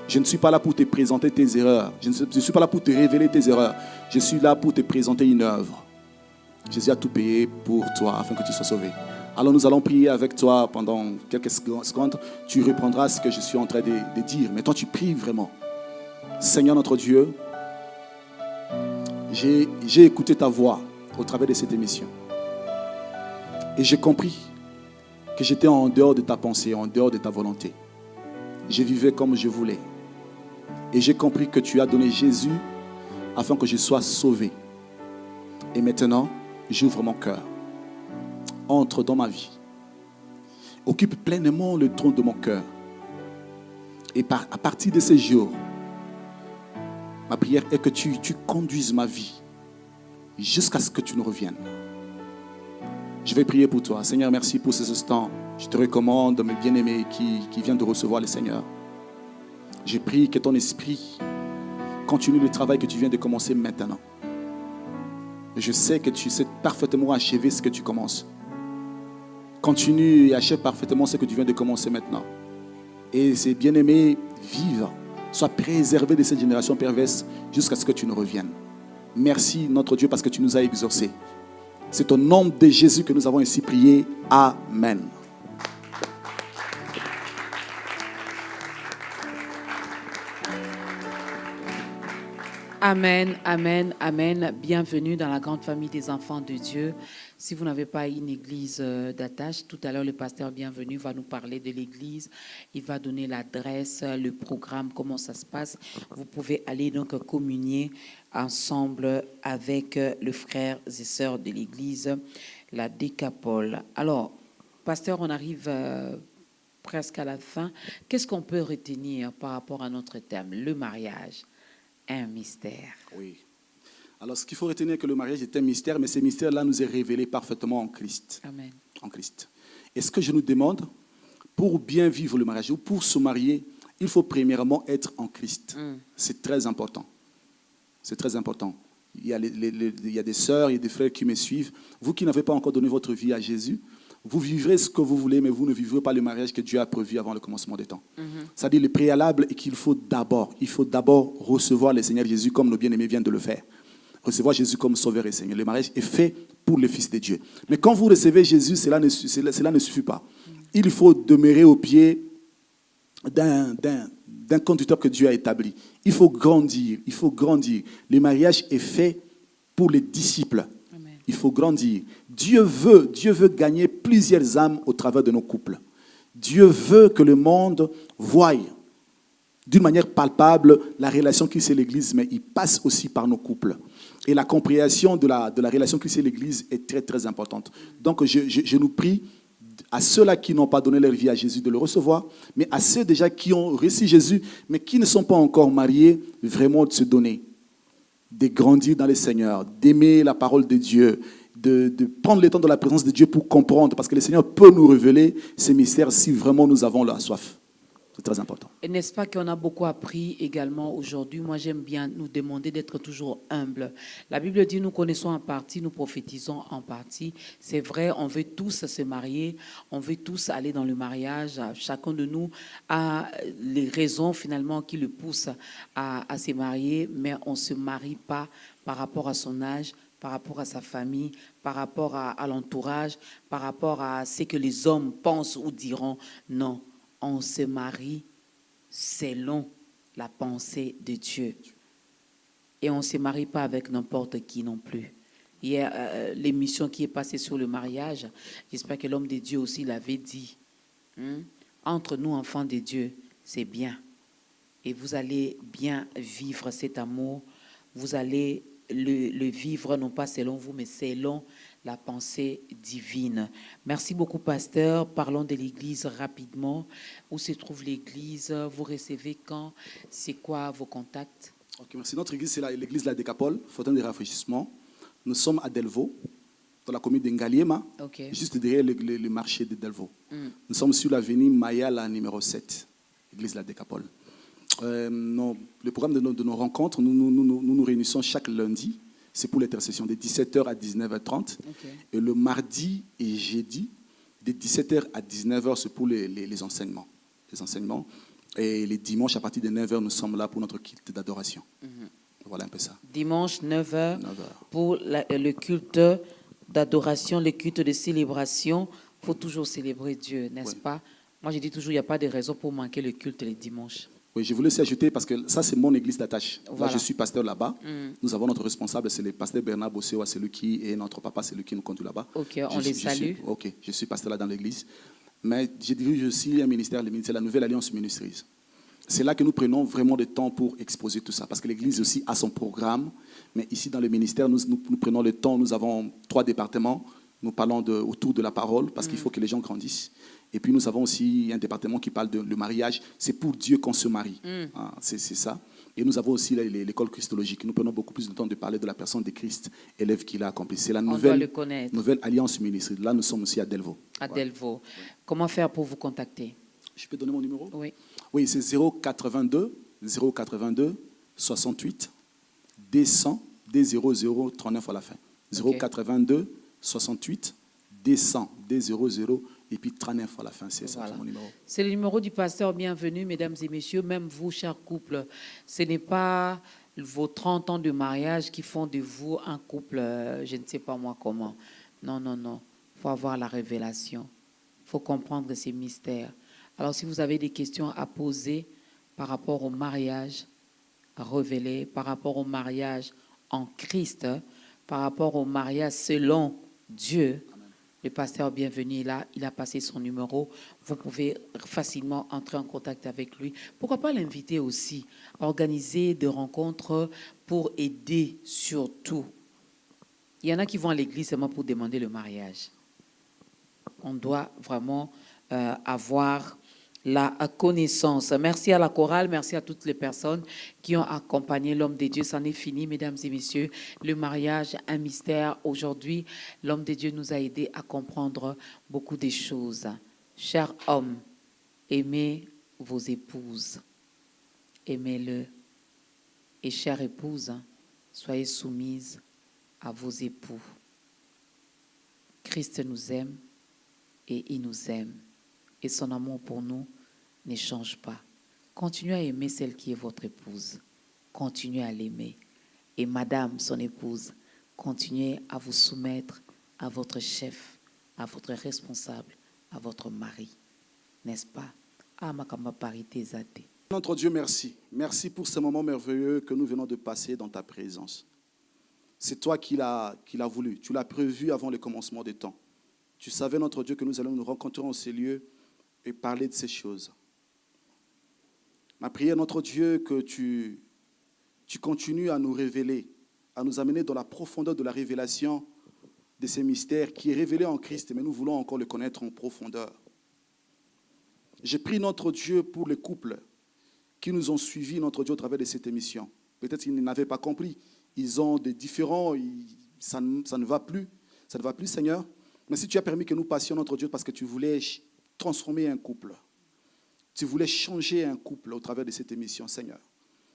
Je ne suis pas là pour te présenter tes erreurs. Je ne suis pas là pour te révéler tes erreurs. Je suis là pour te présenter une œuvre. Jésus a tout payé pour toi afin que tu sois sauvé. Alors nous allons prier avec toi pendant quelques secondes. Tu reprendras ce que je suis en train de dire. Mais toi tu pries vraiment. Seigneur notre Dieu, j'ai écouté ta voix au travers de cette émission. Et j'ai compris que j'étais en dehors de ta pensée, en dehors de ta volonté. je vivais comme je voulais. Et j'ai compris que tu as donné Jésus afin que je sois sauvé. Et maintenant, j'ouvre mon cœur. Entre dans ma vie. Occupe pleinement le trône de mon cœur. Et à partir de ces jours, ma prière est que tu conduises ma vie jusqu'à ce que tu nous reviennes. Je vais prier pour toi. Seigneur, merci pour ces instants. Je te recommande mes bien-aimés qui viennent de recevoir le Seigneur. Je prie que ton esprit continue le travail que tu viens de commencer maintenant. Je sais que tu sais parfaitement achever ce que tu commences. Continue et achève parfaitement ce que tu viens de commencer maintenant. Et ces bien-aimés vivent, soient préservés de cette génération perverse jusqu'à ce que tu nous reviennes. Merci notre Dieu parce que tu nous as exaucés. C'est au nom de Jésus que nous avons ainsi prié. Amen. Amen, amen, amen. Bienvenue dans la grande famille des enfants de Dieu. Si vous n'avez pas une église d'attache, tout à l'heure le pasteur bienvenu va nous parler de l'église. Il va donner l'adresse, le programme, comment ça se passe. Vous pouvez aller donc communier ensemble avec les frères et sœurs de l'église, la Décapole. Alors, pasteur, on arrive presque à la fin. Qu'est-ce qu'on peut retenir par rapport à notre thème, le mariage? Un mystère. Oui. Alors, ce qu'il faut retenir, que le mariage est un mystère, mais ce mystère-là nous est révélé parfaitement en Christ. Amen. En Christ. Et ce que je nous demande, pour bien vivre le mariage ou pour se marier, il faut premièrement être en Christ. C'est très important. C'est très important. Il y a des sœurs, il y a des frères qui me suivent. Vous qui n'avez pas encore donné votre vie à Jésus, vous vivrez ce que vous voulez, mais vous ne vivrez pas le mariage que Dieu a prévu avant le commencement des temps. C'est-à-dire, le préalable est qu'il faut d'abord recevoir le Seigneur Jésus comme nos bien-aimés viennent de le faire. Recevoir Jésus comme Sauveur et Seigneur. Le mariage est fait pour le Fils de Dieu. Mais quand vous recevez Jésus, cela ne suffit pas. Il faut demeurer au pied d'un conducteur que Dieu a établi. Il faut grandir. Il faut grandir. Le mariage est fait pour les disciples. Il faut grandir. Dieu veut gagner plusieurs âmes au travers de nos couples. Dieu veut que le monde voie d'une manière palpable la relation qu'il sait l'Église, mais il passe aussi par nos couples. Et la compréhension de la relation qu'il sait l'Église est très, très importante. Donc, je nous prie à ceux-là qui n'ont pas donné leur vie à Jésus de le recevoir, mais à ceux déjà qui ont reçu Jésus, mais qui ne sont pas encore mariés, vraiment de se donner. De grandir dans le Seigneur, d'aimer la parole de Dieu, de prendre le temps de la présence de Dieu pour comprendre, parce que le Seigneur peut nous révéler ces mystères si vraiment nous avons la soif. C'est très important. Et n'est-ce pas qu'on a beaucoup appris également aujourd'hui? Moi, j'aime bien nous demander d'être toujours humbles. La Bible dit, nous connaissons en partie, nous prophétisons en partie. C'est vrai, on veut tous se marier, on veut tous aller dans le mariage. Chacun de nous a les raisons finalement qui le poussent à se marier, mais on ne se marie pas par rapport à son âge, par rapport à sa famille, par rapport à l'entourage, par rapport à ce que les hommes pensent ou diront. Non. On se marie selon la pensée de Dieu. Et on ne se marie pas avec n'importe qui non plus. Hier, l'émission qui est passée sur le mariage, j'espère que l'homme de Dieu aussi l'avait dit. Entre nous, enfants de Dieu, c'est bien. Et vous allez bien vivre cet amour. Vous allez le vivre, non pas selon vous, mais selon la pensée divine. Merci beaucoup, pasteur. Parlons de l'église rapidement. Où se trouve l'église? Vous recevez quand? C'est quoi vos contacts? Ok, merci. Notre église, c'est l'église de la Décapole, Fontaine de rafraîchissement. Nous sommes à Delvaux, dans la commune d'Engaliema, juste derrière le marché de Delvaux. Nous sommes sur l'avenue Mayala, numéro 7, l'église de la Décapole. Le programme de nos rencontres, nous réunissons chaque lundi. C'est pour l'intercession de 17h à 19h30. Et le mardi et jeudi, de 17h à 19h, c'est pour les enseignements. Les enseignements. Et les dimanches, à partir de 9h, nous sommes là pour notre culte d'adoration. Voilà un peu ça. Dimanche, 9h, pour le culte d'adoration, le culte de célébration. Il faut toujours célébrer Dieu, n'est-ce pas? Moi, je dis toujours, il n'y a pas de raison pour manquer le culte les dimanches. Oui, je voulais aussi ajouter, parce que ça, c'est mon église d'attache. Voilà. Là, je suis pasteur là-bas. Nous avons notre responsable, c'est le pasteur Bernard Bossewa, c'est lui qui est notre papa, c'est lui qui nous conduit là-bas. Ok, on les salue. Je suis pasteur là dans l'église. Mais je dirige aussi un ministère, le ministère de la Nouvelle Alliance Ministries. c'est là que nous prenons vraiment le temps pour exposer tout ça. Parce que l'Église aussi a son programme. Mais ici, dans le ministère, nous prenons le temps. Nous avons 3 départements. Nous parlons autour de la parole parce qu'il faut que les gens grandissent. Et puis, nous avons aussi un département qui parle de le mariage. C'est pour Dieu qu'on se marie. C'est ça. Et nous avons aussi l'école christologique. Nous prenons beaucoup plus de temps de parler de la personne de Christ et l'œuvre qu'il a accomplie. C'est la nouvelle alliance ministérielle. Là, nous sommes aussi à Delvaux. À Delvaux. Comment faire pour vous contacter? Je peux donner mon numéro? Oui. Oui, c'est 082 68 D100 D00 39 à la fin. 082 68 D100 D00 et puis 39 à la fin. C'est ça, mon numéro. C'est le numéro du pasteur. Bienvenue, mesdames et messieurs, même vous, chers couples. Ce n'est pas vos 30 ans de mariage qui font de vous un couple, je ne sais pas moi comment. Non, non, non. Il faut avoir la révélation. Il faut comprendre ces mystères. Alors, si vous avez des questions à poser par rapport au mariage révélé, par rapport au mariage en Christ, par rapport au mariage selon Dieu, le pasteur bienvenu est là, il a passé son numéro. Vous pouvez facilement entrer en contact avec lui. Pourquoi pas l'inviter aussi à organiser des rencontres pour aider surtout. Il y en a qui vont à l'église seulement pour demander le mariage. On doit vraiment avoir la connaissance. Merci à la chorale, merci à toutes les personnes qui ont accompagné l'homme de Dieu. C'en est fini, mesdames et messieurs. Le mariage, un mystère. Aujourd'hui, l'homme de Dieu nous a aidés à comprendre beaucoup de choses. Chers hommes, aimez vos épouses. Aimez-le. Et chères épouses, soyez soumises à vos époux. Christ nous aime et il nous aime. Et son amour pour nous ne change pas. Continuez à aimer celle qui est votre épouse. Continuez à l'aimer. Et madame, son épouse, continuez à vous soumettre à votre chef, à votre responsable, à votre mari. N'est-ce pas? Notre Dieu, merci. Merci pour ce moment merveilleux que nous venons de passer dans ta présence. C'est toi qui l'as voulu. Tu l'as prévu avant le commencement des temps. Tu savais, notre Dieu, que nous allons nous rencontrer en ces lieux et parler de ces choses. Ma prière, notre Dieu, que tu continues à nous révéler, à nous amener dans la profondeur de la révélation de ces mystères qui est révélé en Christ, mais nous voulons encore le connaître en profondeur. J'ai prié, notre Dieu, pour les couples qui nous ont suivis, notre Dieu, au travers de cette émission. Peut-être qu'ils n'avaient pas compris. Ils ont des différends, ça ne va plus. Ça ne va plus, Seigneur. Mais si tu as permis que nous passions, notre Dieu, parce que tu voulais transformer un couple. Tu voulais changer un couple au travers de cette émission, Seigneur.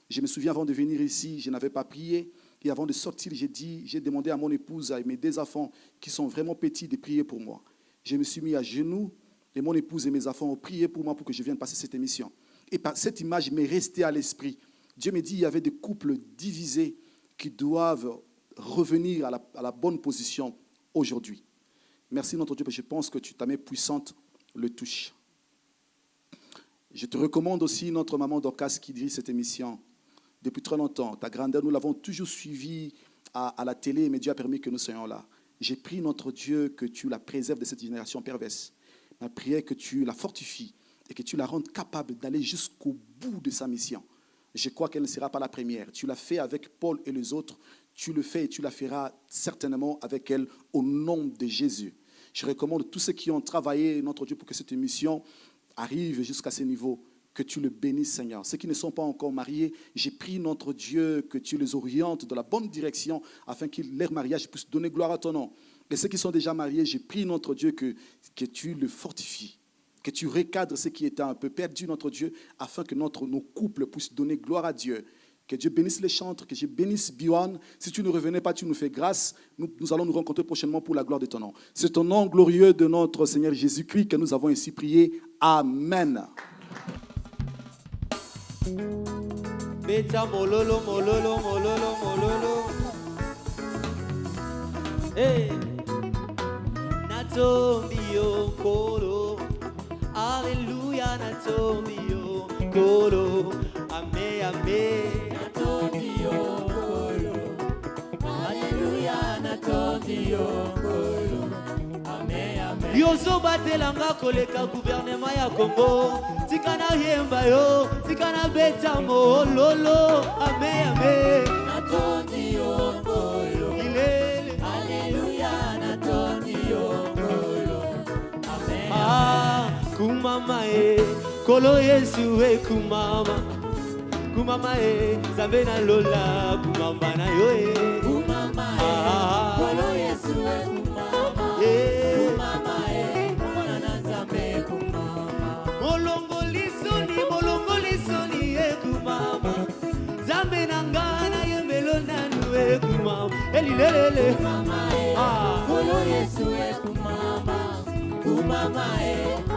Je me souviens, avant de venir ici, je n'avais pas prié. Et avant de sortir, j'ai demandé à mon épouse, à mes 2 enfants, qui sont vraiment petits, de prier pour moi. Je me suis mis à genoux, et mon épouse et mes enfants ont prié pour moi pour que je vienne passer cette émission. Et par cette image m'est restée à l'esprit. Dieu me dit qu'il y avait des couples divisés qui doivent revenir à la bonne position aujourd'hui. Merci, notre Dieu, parce que je pense que ta main puissante le touche. Je te recommande aussi notre maman Dorcas qui dirige cette émission depuis très longtemps. Ta grandeur, nous l'avons toujours suivie à la télé, mais Dieu a permis que nous soyons là. J'ai prié, notre Dieu, que tu la préserves de cette génération perverse. Ma prière que tu la fortifies et que tu la rendes capable d'aller jusqu'au bout de sa mission. Je crois qu'elle ne sera pas la première. Tu l'as fait avec Paul et les autres. Tu le fais et tu la feras certainement avec elle au nom de Jésus. Je recommande tous ceux qui ont travaillé, notre Dieu, pour que cette émission arrive jusqu'à ce niveau, que tu le bénisses, Seigneur. Ceux qui ne sont pas encore mariés, j'ai prié, notre Dieu, que tu les orientes dans la bonne direction afin que leur mariage puisse donner gloire à ton nom. Et ceux qui sont déjà mariés, j'ai prié, notre Dieu, que tu le fortifies, que tu recadres ceux qui étaient un peu perdus, notre Dieu, afin que nos couples puissent donner gloire à Dieu. Que Dieu bénisse les chantres, que Dieu bénisse Biwan. Si tu ne revenais pas, tu nous fais grâce. Nous allons nous rencontrer prochainement pour la gloire de ton nom. C'est au nom glorieux de notre Seigneur Jésus-Christ que nous avons ainsi prié. Amen. Beta mololo, mololo, mololo, mololo. Hey. Natombio kolo. Alléluia, natombio kolo. Amé, amé. Natombio kolo. Alléluia, natombio kolo. Amé, amé. Yozo batelanga koleka gouvernement ya Congo. tikana yemba yo, tikana beta mololo, ame ame. Natoni yongoyo, ilele, Alleluia, natoni yongoyo, amen. Ah, kumama kolo Yesu kumama, kumama zambe na lola, kumama na yo kumama kolo Yesu kumama, kumama mwana na zambe kumama. Molongolisoni kumama, zambe na ngana ye melona kumama, elilele kumama kolo Yesu kumama, kumama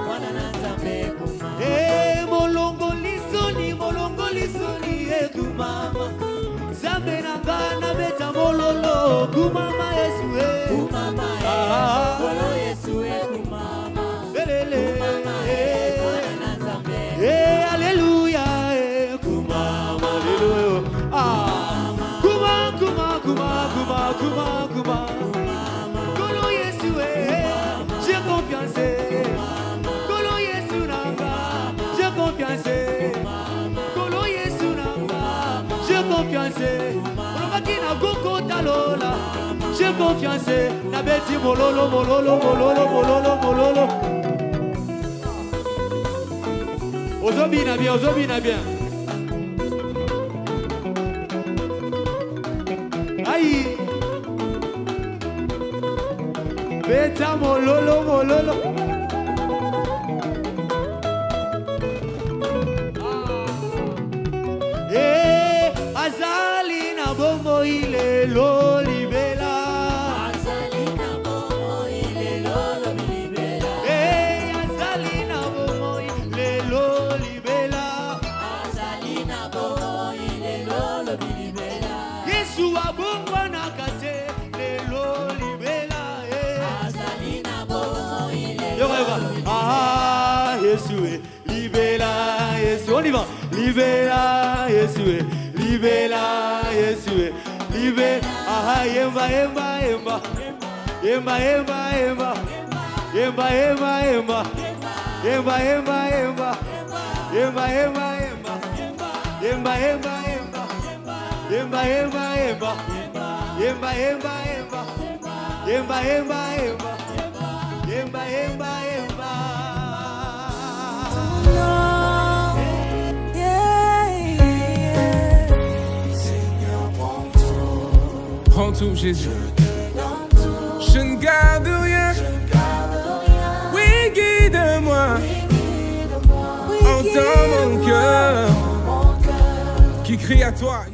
mwana na zambe kumama. Molongolisoni kumama, zambe na ngana beta mololo, kumama Yesu kumama kolo Yesu kumama, elele mwana na zambe. Alleluia kumama, alleluia. Kuma kolo Yesu j'ai confiance. Kolo Yesu nanga, j'ai confiance. Kolo Yesu nanga, j'ai confiance. Olobaki na koko talola, j'ai confiance. Na beti mololo. Ozobina bien. Aïe. Beta mololo. Azali na bombo ile lolibela. Azali na bombo ile lolibela. Azali na bombo ile lolibela. Azali na bombo ile lolibela. Yesu abongwa na kate le lolibela. Azali na bombo ile lolibela. Ah, Yesu libela, Yesu, on y va. Libera, Yesu, libera, Yesu, libera. Ah, yemba. Prends tout, Jésus. Je ne garde rien. Oui, guide-moi. Entends mon cœur qui crie à toi.